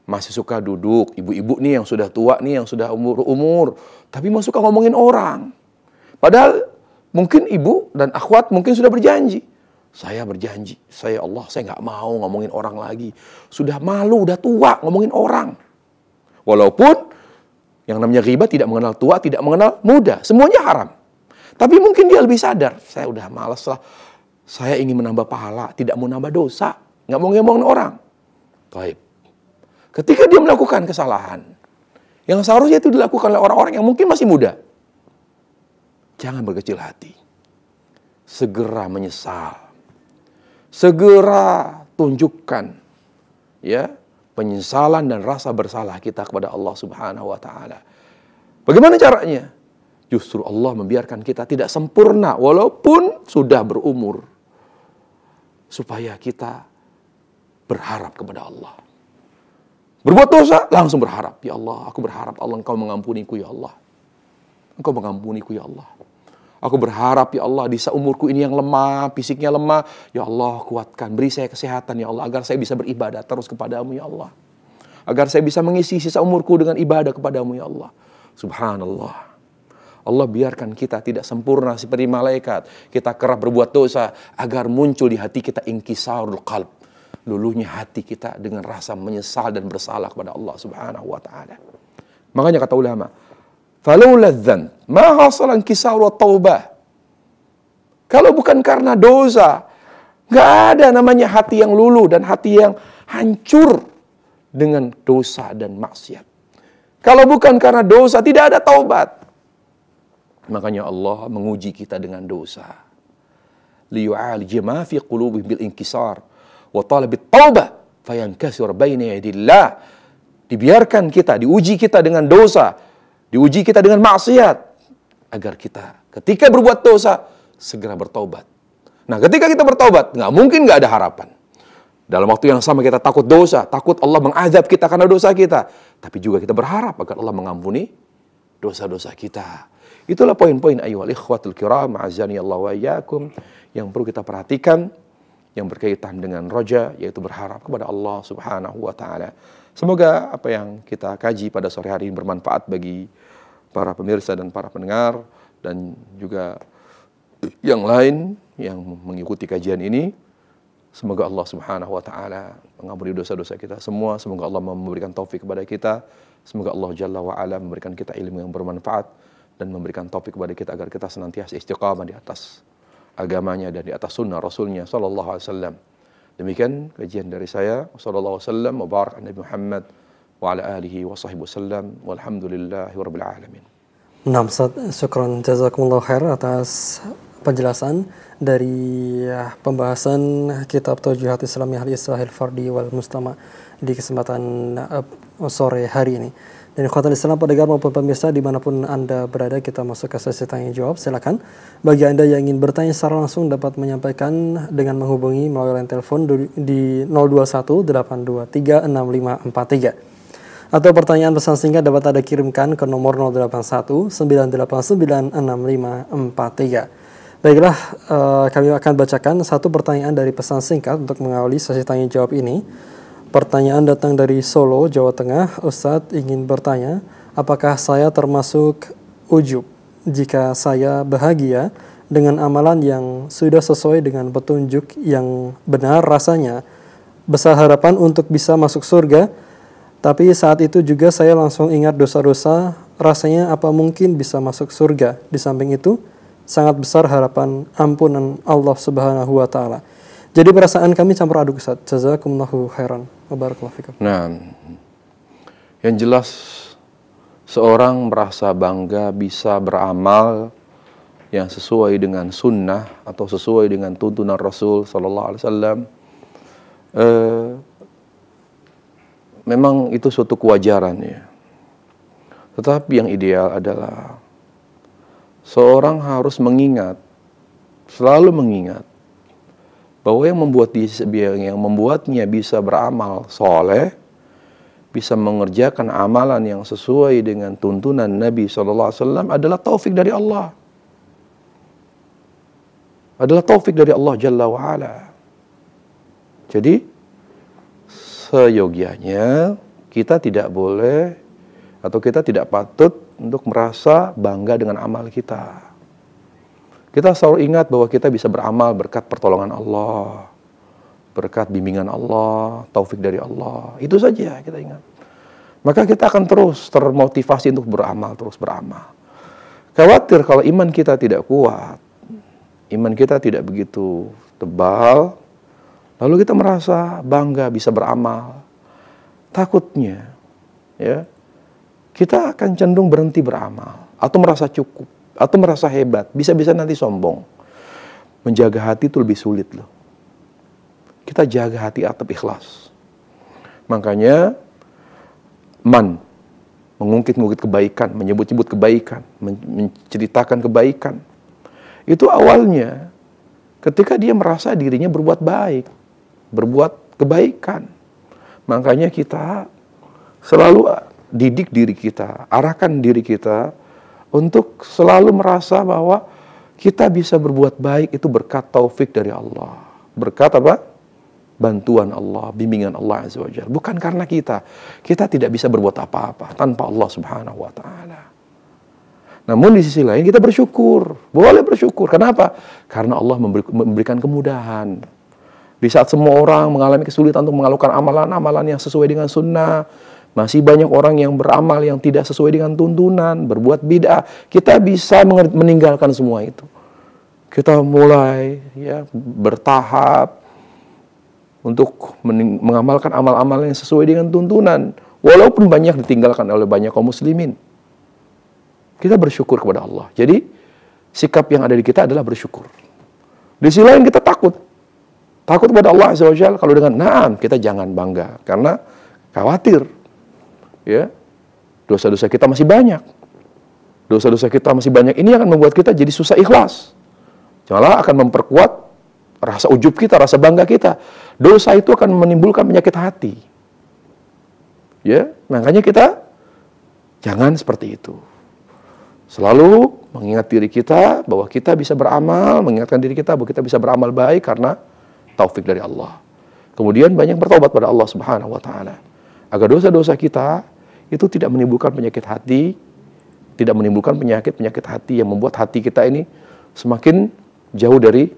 masih suka duduk, ibu-ibu nih yang sudah tua nih, yang sudah umur, tapi masih suka ngomongin orang. Padahal mungkin ibu dan akhwat mungkin sudah berjanji. Saya berjanji, saya nggak mau ngomongin orang lagi. Sudah malu, udah tua ngomongin orang. Walaupun yang namanya ghibah tidak mengenal tua, tidak mengenal muda. Semuanya haram. Tapi mungkin dia lebih sadar. Saya udah malas lah. Saya ingin menambah pahala, tidak mau nambah dosa. Nggak mau ngomongin orang. Baik. Ketika dia melakukan kesalahan, yang seharusnya itu dilakukan oleh orang-orang yang mungkin masih muda. Jangan berkecil hati. Segera menyesal. Segera tunjukkan ya penyesalan dan rasa bersalah kita kepada Allah Subhanahu wa taala. Bagaimana caranya? Justru Allah membiarkan kita tidak sempurna walaupun sudah berumur supaya kita berharap kepada Allah. Berbuat dosa langsung berharap, ya Allah, aku berharap Allah Engkau mengampuniku ya Allah. Engkau mengampuniku ya Allah. Aku berharap ya Allah di seumurku ini yang lemah, fisiknya lemah, ya Allah kuatkan, beri saya kesehatan ya Allah agar saya bisa beribadah terus kepadamu ya Allah. Agar saya bisa mengisi sisa umurku dengan ibadah kepadamu ya Allah. Subhanallah. Allah biarkan kita tidak sempurna seperti malaikat. Kita kerap berbuat dosa agar muncul di hati kita inkisarul qalb. Luluhnya hati kita dengan rasa menyesal dan bersalah kepada Allah Subhanahu wa taala. Makanya kata ulama, falawla dzan ma hasala inkisar wa taubah. Kalau bukan karena dosa, nggak ada namanya hati yang luluh dan hati yang hancur dengan dosa dan maksiat. Kalau bukan karena dosa, tidak ada taubat. Makanya Allah menguji kita dengan dosa. Liyu'alij ma fi qulubihim bil inkisar wa talabit taubah fayankasir baina yadillah. Dibiarkan kita, diuji kita dengan dosa, diuji kita dengan maksiat agar kita ketika berbuat dosa segera bertobat. Nah, ketika kita bertobat, nggak mungkin nggak ada harapan. Dalam waktu yang sama kita takut dosa, takut Allah mengazab kita karena dosa kita. Tapi juga kita berharap agar Allah mengampuni dosa-dosa kita. Itulah poin-poin ayyuhal ikhwatul kiram, azani Allah wa iyyakum, yang perlu kita perhatikan, yang berkaitan dengan roja, yaitu berharap kepada Allah Subhanahu wa ta'ala. Semoga apa yang kita kaji pada sore hari ini bermanfaat bagi para pemirsa dan para pendengar, dan juga yang lain yang mengikuti kajian ini. Semoga Allah Subhanahu wa ta'ala mengampuni dosa-dosa kita semua. Semoga Allah memberikan taufik kepada kita. Semoga Allah Jalla wa ala memberikan kita ilmu yang bermanfaat dan memberikan taufik kepada kita agar kita senantiasa istiqamah di atas agamanya dan di atas sunnah Rasulnya sallallahu alaihi wasallam. Demikian kajian dari saya. Sallallahu alaihi wasallam wa barak Nabi Muhammad wa ala alihi wa sahbihi wasallam walhamdulillahi rabbil alamin. Nah, Ustaz, syukran jazakumullah khair atas penjelasan dari pembahasan kitab Taujihat Islamiyah al-Islahil Fardi wal Mustama di kesempatan sore hari ini. Dan ikhwatal Islam, pendengar maupun pemirsa dimanapun Anda berada, kita masuk ke sesi tanya jawab. Silakan bagi Anda yang ingin bertanya secara langsung dapat menyampaikan dengan menghubungi melalui line telepon di 021 823 6543. Atau pertanyaan pesan singkat dapat Anda kirimkan ke nomor 081 989 6543. Baiklah, kami akan bacakan satu pertanyaan dari pesan singkat untuk mengawali sesi tanya jawab ini. Pertanyaan datang dari Solo, Jawa Tengah. Ustadz ingin bertanya, apakah saya termasuk ujub jika saya bahagia dengan amalan yang sudah sesuai dengan petunjuk yang benar rasanya, besar harapan untuk bisa masuk surga, tapi saat itu juga saya langsung ingat dosa-dosa, rasanya apa mungkin bisa masuk surga. Di samping itu, sangat besar harapan ampunan Allah Subhanahu wa ta'ala. Jadi perasaan kami campur aduk, Ustaz. Jazakumullahu khairan. Wabarakallahu fikum. Nah, yang jelas seorang merasa bangga bisa beramal yang sesuai dengan sunnah atau sesuai dengan tuntunan Rasul sallallahu alaihi wasallam. Memang itu suatu kewajaran ya. Tetapi yang ideal adalah seorang harus mengingat, selalu mengingat bahwa yang membuatnya bisa beramal soleh, bisa mengerjakan amalan yang sesuai dengan tuntunan Nabi SAW adalah taufik dari Allah. Adalah taufik dari Allah Jalla wa'ala. Jadi, seyogianya kita tidak boleh atau kita tidak patut untuk merasa bangga dengan amal kita. Kita selalu ingat bahwa kita bisa beramal berkat pertolongan Allah, berkat bimbingan Allah, taufik dari Allah. Itu saja kita ingat. Maka kita akan terus termotivasi untuk beramal, terus beramal. Khawatir kalau iman kita tidak kuat, iman kita tidak begitu tebal, lalu kita merasa bangga bisa beramal. Takutnya, ya, kita akan cenderung berhenti beramal atau merasa cukup. Atau merasa hebat, bisa-bisa nanti sombong. Menjaga hati itu lebih sulit loh. Kita jaga hati atau ikhlas. Makanya, mengungkit-ungkit kebaikan, menyebut-nyebut kebaikan, menceritakan kebaikan. Itu awalnya ketika dia merasa dirinya berbuat baik, berbuat kebaikan. Makanya kita selalu didik diri kita, arahkan diri kita untuk selalu merasa bahwa kita bisa berbuat baik itu berkat taufik dari Allah. Berkat apa? Bantuan Allah, bimbingan Allah Azza wa Jalla. Bukan karena kita tidak bisa berbuat apa-apa tanpa Allah Subhanahu wa ta'ala. Namun di sisi lain kita bersyukur. Boleh bersyukur. Kenapa? Karena Allah memberikan kemudahan. Di saat semua orang mengalami kesulitan untuk melakukan amalan-amalan yang sesuai dengan sunnah, masih banyak orang yang beramal yang tidak sesuai dengan tuntunan, berbuat bid'ah. Kita bisa meninggalkan semua itu. Kita mulai ya bertahap untuk mengamalkan amal-amal yang sesuai dengan tuntunan, walaupun banyak ditinggalkan oleh banyak kaum muslimin. Kita bersyukur kepada Allah. Jadi sikap yang ada di kita adalah bersyukur. Di sisi lain kita takut kepada Allah Azza wa Jalla. Kalau dengan na'am, kita jangan bangga karena khawatir. Ya, dosa-dosa kita masih banyak. Dosa-dosa kita masih banyak ini akan membuat kita jadi susah ikhlas. Malah akan memperkuat rasa ujub kita, rasa bangga kita. Dosa itu akan menimbulkan penyakit hati. Ya, makanya kita jangan seperti itu. Selalu mengingat diri kita bahwa kita bisa beramal, mengingatkan diri kita bahwa kita bisa beramal baik karena taufik dari Allah. Kemudian banyak bertobat pada Allah Subhanahu wa taala. Agar dosa-dosa kita itu tidak menimbulkan penyakit hati, tidak menimbulkan penyakit hati yang membuat hati kita ini semakin jauh dari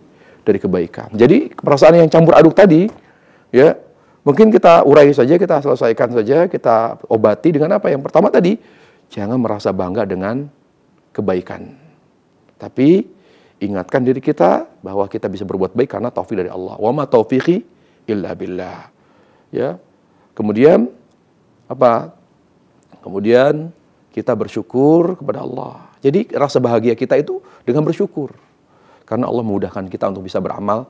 kebaikan. Jadi perasaan yang campur aduk tadi, ya, mungkin kita urai saja, kita selesaikan saja, kita obati dengan apa? Yang pertama tadi, jangan merasa bangga dengan kebaikan. Tapi ingatkan diri kita bahwa kita bisa berbuat baik karena taufik dari Allah. Wa ma taufiqi illa billah. Ya. Kemudian apa? Kemudian kita bersyukur kepada Allah. Jadi rasa bahagia kita itu dengan bersyukur. Karena Allah memudahkan kita untuk bisa beramal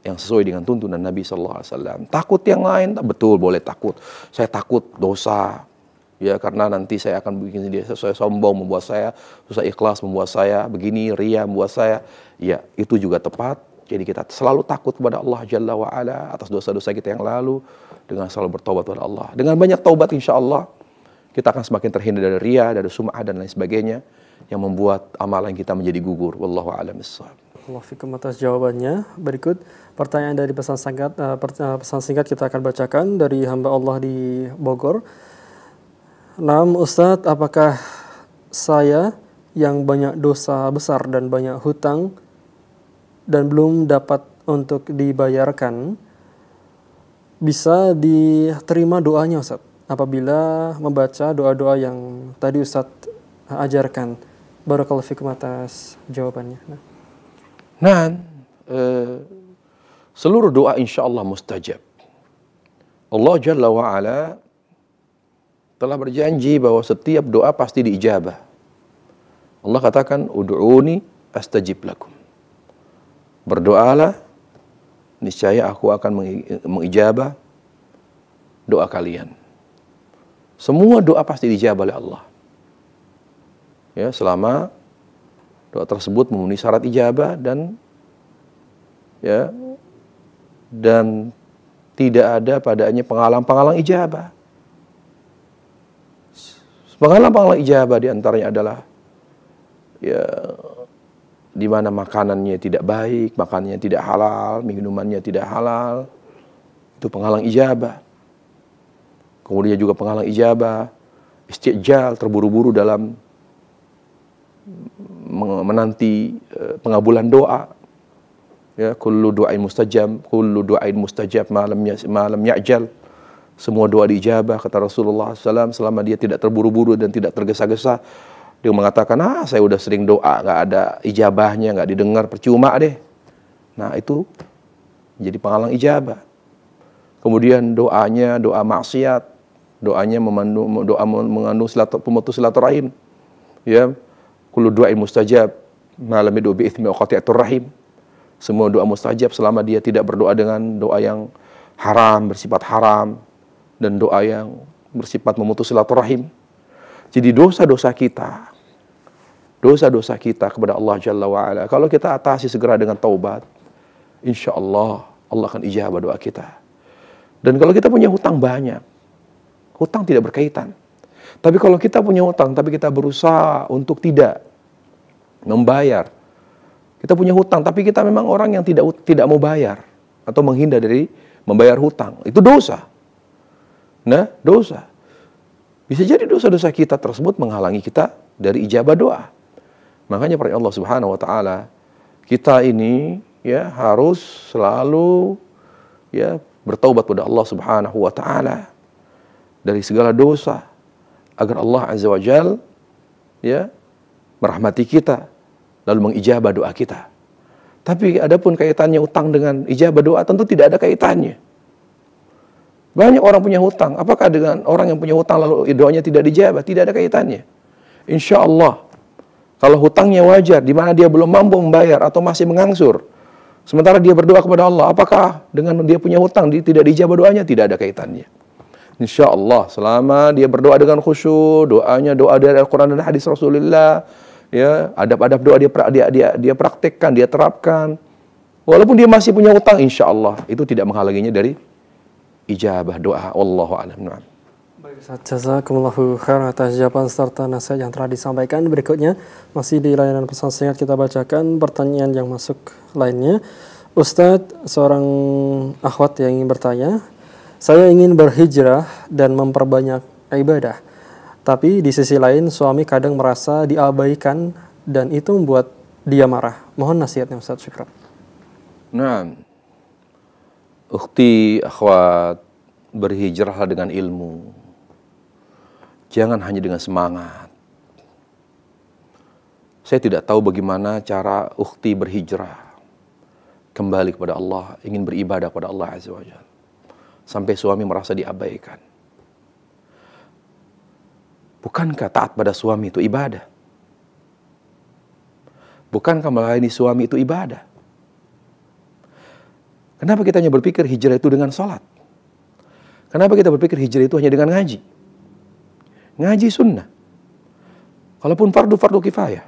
yang sesuai dengan tuntunan Nabi SAW. Takut yang lain, betul boleh takut. Saya takut dosa, ya karena nanti saya akan bikin dia saya sombong, membuat saya susah ikhlas, membuat saya begini, ria, membuat saya, ya itu juga tepat. Jadi kita selalu takut kepada Allah Jalla wa'ala atas dosa-dosa kita yang lalu dengan selalu bertobat kepada Allah. Dengan banyak taubat insya Allah kita akan semakin terhindar dari ria, dari sum'ah dan lain sebagainya yang membuat amalan kita menjadi gugur. Wallahu a'lam bishawab. Allah fikum atas jawabannya. Berikut pertanyaan dari pesan singkat kita akan bacakan dari hamba Allah di Bogor. Naam Ustadz, apakah saya yang banyak dosa besar dan banyak hutang dan belum dapat untuk dibayarkan bisa diterima doanya Ustadz apabila membaca doa-doa yang tadi Ustadz ajarkan? Barakallahu fikum atas jawabannya. Nah, seluruh doa insya Allah mustajab. Allah Jalla wa'ala telah berjanji bahwa setiap doa pasti diijabah. Allah katakan, Udu'uni astajib lakum. Berdoalah, niscaya aku akan mengijabah doa kalian. Semua doa pasti diijabah oleh Allah. Ya, selama doa tersebut memenuhi syarat ijabah dan tidak ada padanya penghalang-penghalang ijabah. Penghalang-penghalang ijabah diantaranya adalah ya di mana makanannya tidak baik, makanannya tidak halal, minumannya tidak halal, itu penghalang ijabah. Kemudian juga penghalang ijabah istijal, terburu-buru dalam menanti pengabulan doa. Ya, kullu du'ain mustajab malam ya'jal. Semua doa diijabah kata Rasulullah SAW selama dia tidak terburu-buru dan tidak tergesa-gesa. Dia mengatakan, saya udah sering doa, nggak ada ijabahnya, nggak didengar, percuma deh. Nah itu jadi penghalang ijabah. Kemudian doanya doa maksiat, doanya mengandung pemutus silaturahim. Ya, kullu du'ain mustajab malam yad'u bi itsmi wa qati'atur rahim. Semua doa mustajab selama dia tidak berdoa dengan doa yang haram, bersifat haram, dan doa yang bersifat memutus silaturahim. Jadi dosa-dosa kita kepada Allah Jalla wa'ala, kalau kita atasi segera dengan taubat, insya Allah akan ijabah doa kita. Dan kalau kita punya hutang banyak, hutang tidak berkaitan. Tapi kalau kita punya hutang, tapi kita berusaha untuk tidak membayar, kita punya hutang, tapi kita memang orang yang tidak mau bayar atau menghindar dari membayar hutang, itu dosa. Nah, dosa. Bisa jadi dosa-dosa kita tersebut menghalangi kita dari ijabah doa. Makanya para Allah Subhanahu wa taala, kita ini ya harus selalu ya bertaubat kepada Allah Subhanahu wa taala dari segala dosa agar Allah Azza wa Jalla ya merahmati kita lalu mengijabah doa kita. Tapi adapun kaitannya utang dengan ijabah doa tentu tidak ada kaitannya. Banyak orang punya hutang. Apakah dengan orang yang punya hutang lalu doanya tidak dijabah? Tidak ada kaitannya. Insya Allah, kalau hutangnya wajar, di mana dia belum mampu membayar atau masih mengangsur, sementara dia berdoa kepada Allah, apakah dengan dia punya hutang tidak dijabah doanya? Tidak ada kaitannya. Insya Allah, selama dia berdoa dengan khusyuk, doanya doa dari Al-Quran dan hadis Rasulullah, ya adab-adab doa dia praktekkan, dia terapkan, Walaupun dia masih punya utang, insya Allah itu tidak menghalanginya dari ijabah doa. Wallahu a'lam. Na'am. Baik Ustaz, jazakumullahu khairan atas jawaban serta nasihat yang telah disampaikan. Berikutnya masih di layanan pesan singkat kita bacakan pertanyaan yang masuk lainnya. Ustadz, seorang akhwat yang ingin bertanya, saya ingin berhijrah dan memperbanyak ibadah. Tapi di sisi lain suami kadang merasa diabaikan dan itu membuat dia marah. Mohon nasihatnya Ustadz. Syukran. Nah, ukhti, akhwat, berhijrahlah dengan ilmu. Jangan hanya dengan semangat. Saya tidak tahu bagaimana cara ukhti berhijrah. Kembali kepada Allah, ingin beribadah kepada Allah Azza wa Jalla. Sampai suami merasa diabaikan. Bukankah taat pada suami itu ibadah? Bukankah melayani suami itu ibadah? Kenapa kita hanya berpikir hijrah itu dengan sholat? Kenapa kita berpikir hijrah itu hanya dengan ngaji? Ngaji sunnah. Kalaupun fardu kifayah.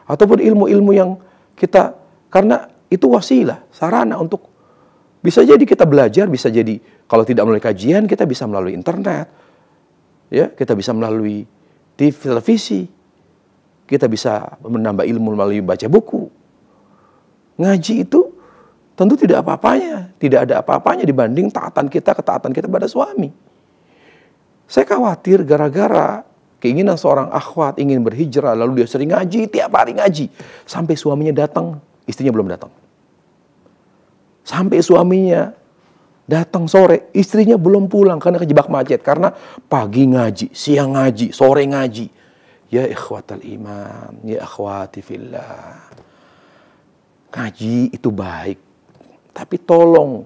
Ataupun ilmu-ilmu yang kita, karena itu wasilah, sarana untuk, bisa jadi kita belajar, bisa jadi kalau tidak melalui kajian, kita bisa melalui internet. Ya, kita bisa melalui TV, televisi. Kita bisa menambah ilmu melalui baca buku. Ngaji itu tentu tidak ada apa-apanya dibanding ketaatan kita pada suami. Saya khawatir gara-gara keinginan seorang akhwat ingin berhijrah, lalu dia sering ngaji, tiap hari ngaji. Sampai suaminya datang, istrinya belum datang. Sampai suaminya datang sore, istrinya belum pulang karena kejebak macet. Karena pagi ngaji, siang ngaji, sore ngaji. Ya ikhwatal iman, ya akhwati fillah. Ngaji itu baik. Tapi tolong,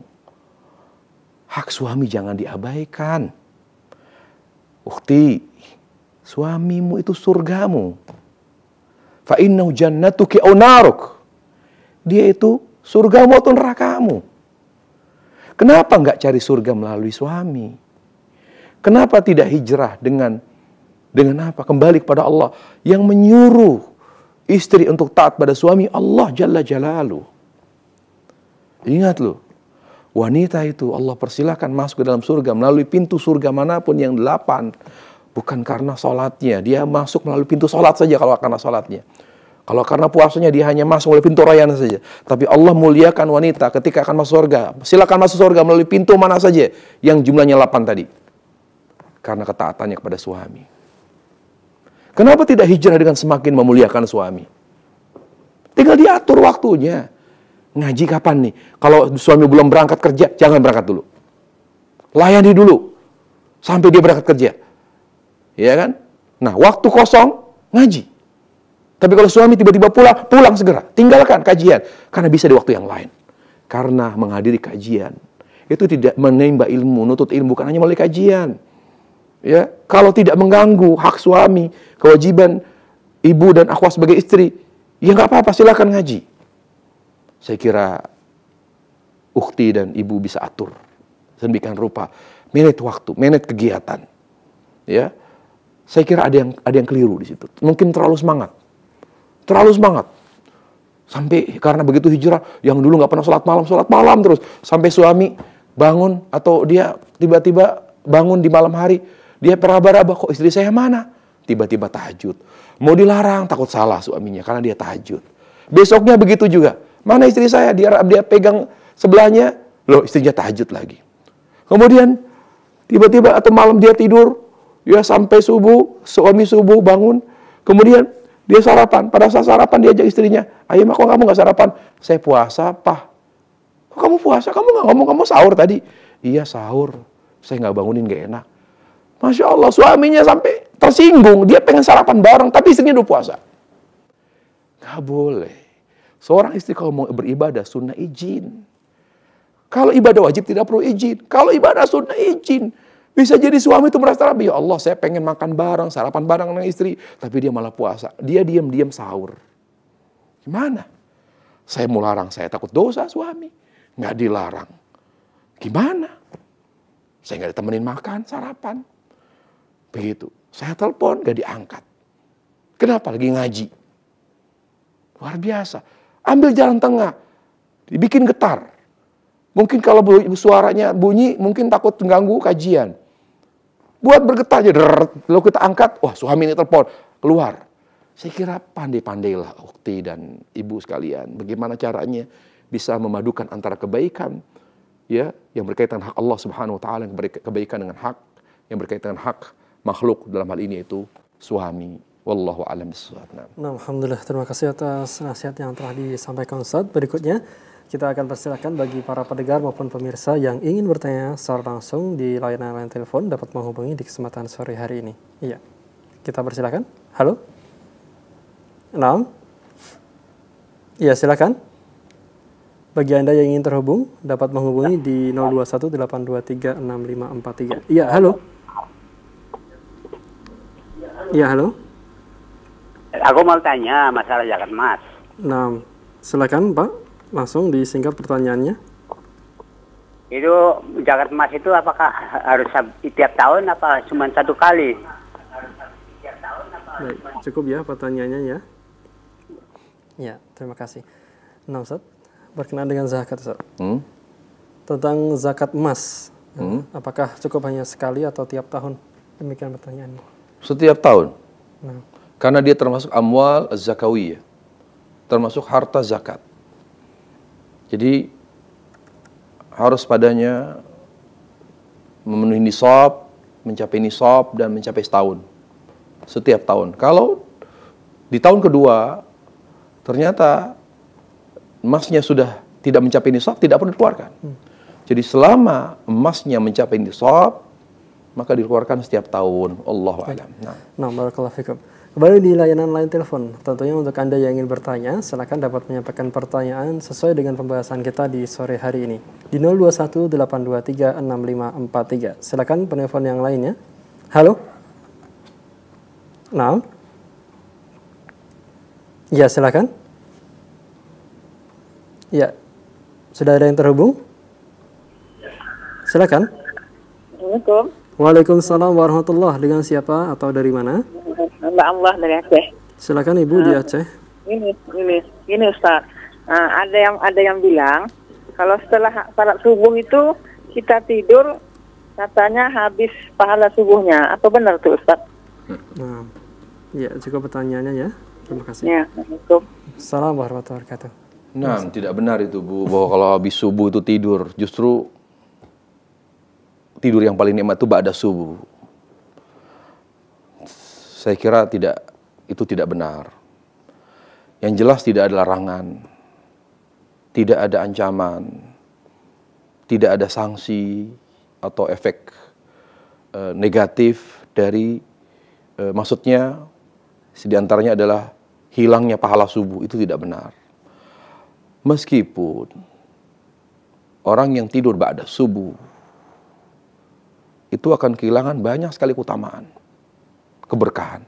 hak suami jangan diabaikan. Ukhti, suamimu itu surgamu. Fa innahu jannatuki aw naruk. Dia itu surgamu atau nerakamu. Kenapa enggak cari surga melalui suami? Kenapa tidak hijrah dengan apa? Kembali kepada Allah yang menyuruh istri untuk taat pada suami, Allah Jalla Jalaluh. Ingat loh, wanita itu Allah persilahkan masuk ke dalam surga melalui pintu surga manapun yang 8. Bukan karena sholatnya, dia masuk melalui pintu sholat saja kalau karena sholatnya. Kalau karena puasanya dia hanya masuk melalui pintu rayyan saja. Tapi Allah muliakan wanita ketika akan masuk surga. Silakan masuk surga melalui pintu mana saja yang jumlahnya 8 tadi. Karena ketaatannya kepada suami. Kenapa tidak hijrah dengan semakin memuliakan suami? Tinggal diatur waktunya. Ngaji kapan nih? Kalau suami belum berangkat kerja, jangan berangkat dulu. Layani dulu sampai dia berangkat kerja. Ya kan? Nah, waktu kosong ngaji. Tapi kalau suami tiba-tiba pulang segera. Tinggalkan kajian karena bisa di waktu yang lain. Karena menghadiri kajian itu tidak menimba ilmu, nutut ilmu bukan hanya melalui kajian. Ya, kalau tidak mengganggu hak suami, kewajiban ibu dan akhwat sebagai istri, ya nggak apa-apa, silakan ngaji. Saya kira ukhti dan ibu bisa atur sedemikian rupa, manage waktu, manage kegiatan. Ya, saya kira ada yang keliru di situ. Mungkin terlalu semangat, sampai karena begitu hijrah, yang dulu nggak pernah sholat malam terus, sampai suami bangun atau dia tiba-tiba bangun di malam hari, dia meraba-raba, kok istri saya mana? Tiba-tiba tahajud. Mau dilarang, takut salah suaminya karena dia tahajud. Besoknya begitu juga. Mana istri saya? Dia pegang sebelahnya, loh istrinya tahajud lagi. Kemudian tiba-tiba atau malam dia tidur, ya sampai subuh, suami subuh bangun, kemudian dia sarapan. Pada saat sarapan dia ajak istrinya, ayo kok kamu nggak sarapan? Saya puasa, Pak. Kok kamu puasa? Kamu nggak ngomong kamu sahur tadi? Iya sahur, saya nggak bangunin nggak enak. Masya Allah, suaminya sampai tersinggung. Dia pengen sarapan bareng, tapi istrinya udah puasa. Nggak boleh. Seorang istri kalau mau beribadah sunnah izin. Kalau ibadah wajib tidak perlu izin. Kalau ibadah sunnah izin. Bisa jadi suami itu merasa, ya Allah saya pengen makan bareng, sarapan bareng dengan istri. Tapi dia malah puasa. Dia diam-diam sahur. Gimana? Saya mau larang, saya takut dosa suami. Nggak dilarang. Gimana? Saya nggak ditemenin makan, sarapan. Begitu. Saya telepon, nggak diangkat. Kenapa? Lagi ngaji. Luar biasa. Ambil jalan tengah. dibikin getar. Mungkin kalau suaranya bunyi, mungkin takut mengganggu kajian. Buat bergetar aja, lalu kita angkat, wah suami ini telepon, keluar. Saya kira pandai-pandailah ukti dan ibu sekalian, bagaimana caranya bisa memadukan antara kebaikan ya yang berkaitan hak Allah Subhanahu wa taala, yang kebaikan dengan hak yang berkaitan dengan hak makhluk, dalam hal ini itu suami. Wallahu a'lam bishawab. Nah, alhamdulillah, terima kasih atas nasihat yang telah disampaikan Ustaz. Berikutnya kita akan persilakan bagi para pendengar maupun pemirsa yang ingin bertanya secara langsung di layanan telepon dapat menghubungi di kesempatan sore hari ini. Iya. Kita persilakan. Halo. Naam. Iya, silakan. Bagi Anda yang ingin terhubung dapat menghubungi di 0218236543. Iya, halo. Iya, halo. Aku mau tanya masalah zakat emas. Nah, silakan Pak, langsung disingkat pertanyaannya. Itu zakat emas itu apakah harus tiap tahun apa cuma satu kali? Baik, cukup ya pertanyaannya ya. Ya, terima kasih. Nah, Ustaz, berkenaan dengan zakat, Ustaz. Tentang zakat emas, apakah cukup hanya sekali atau tiap tahun? Demikian pertanyaannya. Setiap tahun. Nah. Karena dia termasuk amwal zakawiyah, termasuk harta zakat. Jadi harus padanya memenuhi nisab, mencapai nisab dan mencapai setahun. Setiap tahun. Kalau di tahun kedua ternyata emasnya sudah tidak mencapai nisab, tidak perlu dikeluarkan. Jadi selama emasnya mencapai nisab, maka dikeluarkan setiap tahun. Allahu a'lam. Nah, barakallahu fikum. Kembali di layanan line telepon. Tentunya untuk Anda yang ingin bertanya, silakan dapat menyampaikan pertanyaan sesuai dengan pembahasan kita di sore hari ini. Di 0218236543. Silakan penelpon yang lainnya. Halo? Nah. Ya, silakan. Ya. Sudah ada yang terhubung? Silakan. Assalamualaikum. Waalaikumsalam warahmatullahi. Dengan siapa atau dari mana? Mbak Allah dari Aceh. Silakan Ibu di Aceh. Ini Ustaz. Ada yang bilang kalau setelah salat subuh itu kita tidur katanya habis pahala subuhnya. Apa benar tuh Ustaz? Nah, ya cukup pertanyaannya ya. Terima kasih. Ya, Assalamualaikum. Assalamualaikum warahmatullahi wabarakatuh. Nah, tidak benar itu Bu, bahwa kalau habis subuh itu tidur. Justru tidur yang paling nikmat itu ba'da subuh. Saya kira itu tidak benar. Yang jelas tidak ada larangan, tidak ada ancaman, tidak ada sanksi atau efek negatif dari maksudnya diantaranya adalah hilangnya pahala subuh. Itu tidak benar. Meskipun orang yang tidur ba'da subuh itu akan kehilangan banyak sekali keutamaan, keberkahan.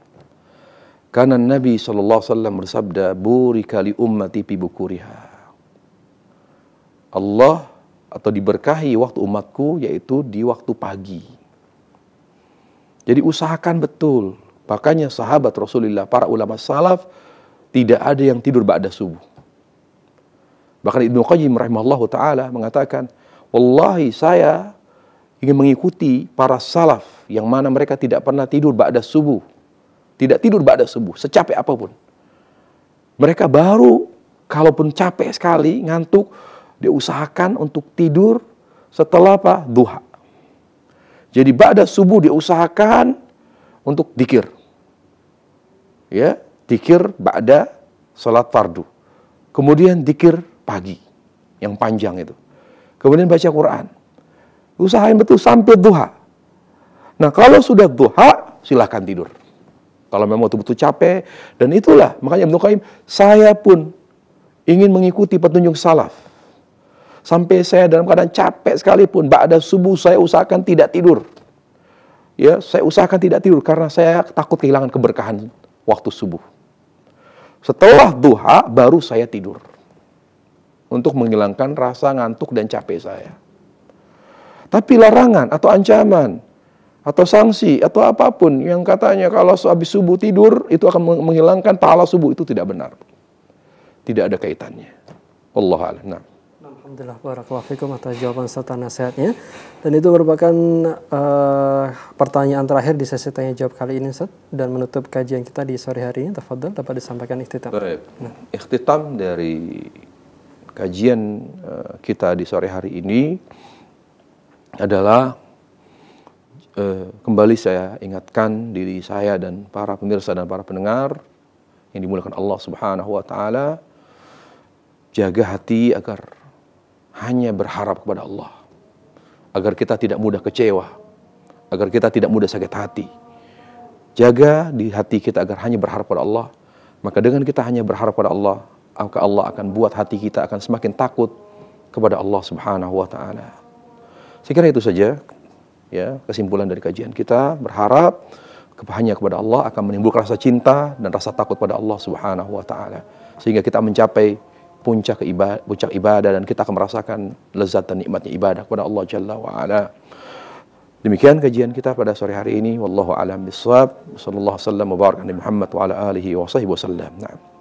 Karena Nabi SAW bersabda, burika li ummati fi bukuriha. Allah atau diberkahi waktu umatku yaitu di waktu pagi. Jadi usahakan betul. Makanya sahabat Rasulullah, para ulama salaf tidak ada yang tidur ba'da subuh. Bahkan Ibnu Qayyim rahimahullahu taala mengatakan, wallahi saya ingin mengikuti para salaf yang mana mereka tidak pernah tidur ba'da subuh. Tidak tidur ba'da subuh, secapek apapun. Mereka baru, kalaupun capek sekali, ngantuk, dia usahakan untuk tidur setelah apa? Duha. Jadi ba'da subuh dia usahakan untuk dzikir. Ya, dzikir ba'da salat fardu. Kemudian dzikir pagi, yang panjang itu. Kemudian baca Quran. Usahain betul sampai duha. Nah, kalau sudah duha, silahkan tidur. Kalau memang betul-betul capek. Dan itulah, makanya Ibnu Qayyim, saya pun ingin mengikuti petunjuk salaf. Sampai saya dalam keadaan capek sekalipun, ba'da subuh saya usahakan tidak tidur. Ya, saya usahakan tidak tidur karena saya takut kehilangan keberkahan waktu subuh. Setelah duha, baru saya tidur. Untuk menghilangkan rasa ngantuk dan capek saya. Tapi larangan atau ancaman atau sanksi atau apapun yang katanya kalau habis subuh tidur itu akan menghilangkan pahala subuh, itu tidak benar. Tidak ada kaitannya. Wallahu a'lam. Nah. Alhamdulillah, barakallahu fikum atas jawaban serta nasihatnya. Dan itu merupakan pertanyaan terakhir di sesi tanya jawab kali ini, Ustaz, dan menutup kajian kita di sore hari ini. Tafadhal, dapat disampaikan ikhtitam. Baik. Ikhtitam dari kajian kita di sore hari ini adalah kembali saya ingatkan diri saya dan para pemirsa dan para pendengar yang dimuliakan Allah Subhanahu wa taala, jaga hati agar hanya berharap kepada Allah, agar kita tidak mudah kecewa, agar kita tidak mudah sakit hati. Jaga di hati kita agar hanya berharap kepada Allah. Maka dengan kita hanya berharap kepada Allah, maka Allah akan buat hati kita akan semakin takut kepada Allah Subhanahu wa taala. Saya kira itu saja ya kesimpulan dari kajian kita. Berharap hanya kepada Allah akan menimbulkan rasa cinta dan rasa takut pada Allah Subhanahu wa taala, sehingga kita mencapai puncak ibadah dan kita akan merasakan lezat dan nikmatnya ibadah kepada Allah Jalla wa ala. Demikian kajian kita pada sore hari ini. Wallahu a'lam bishawab. Sallallahu alaihi wasallam wa baraka Muhammad wa ala alihi wa sahbihi wasallam. Na'am.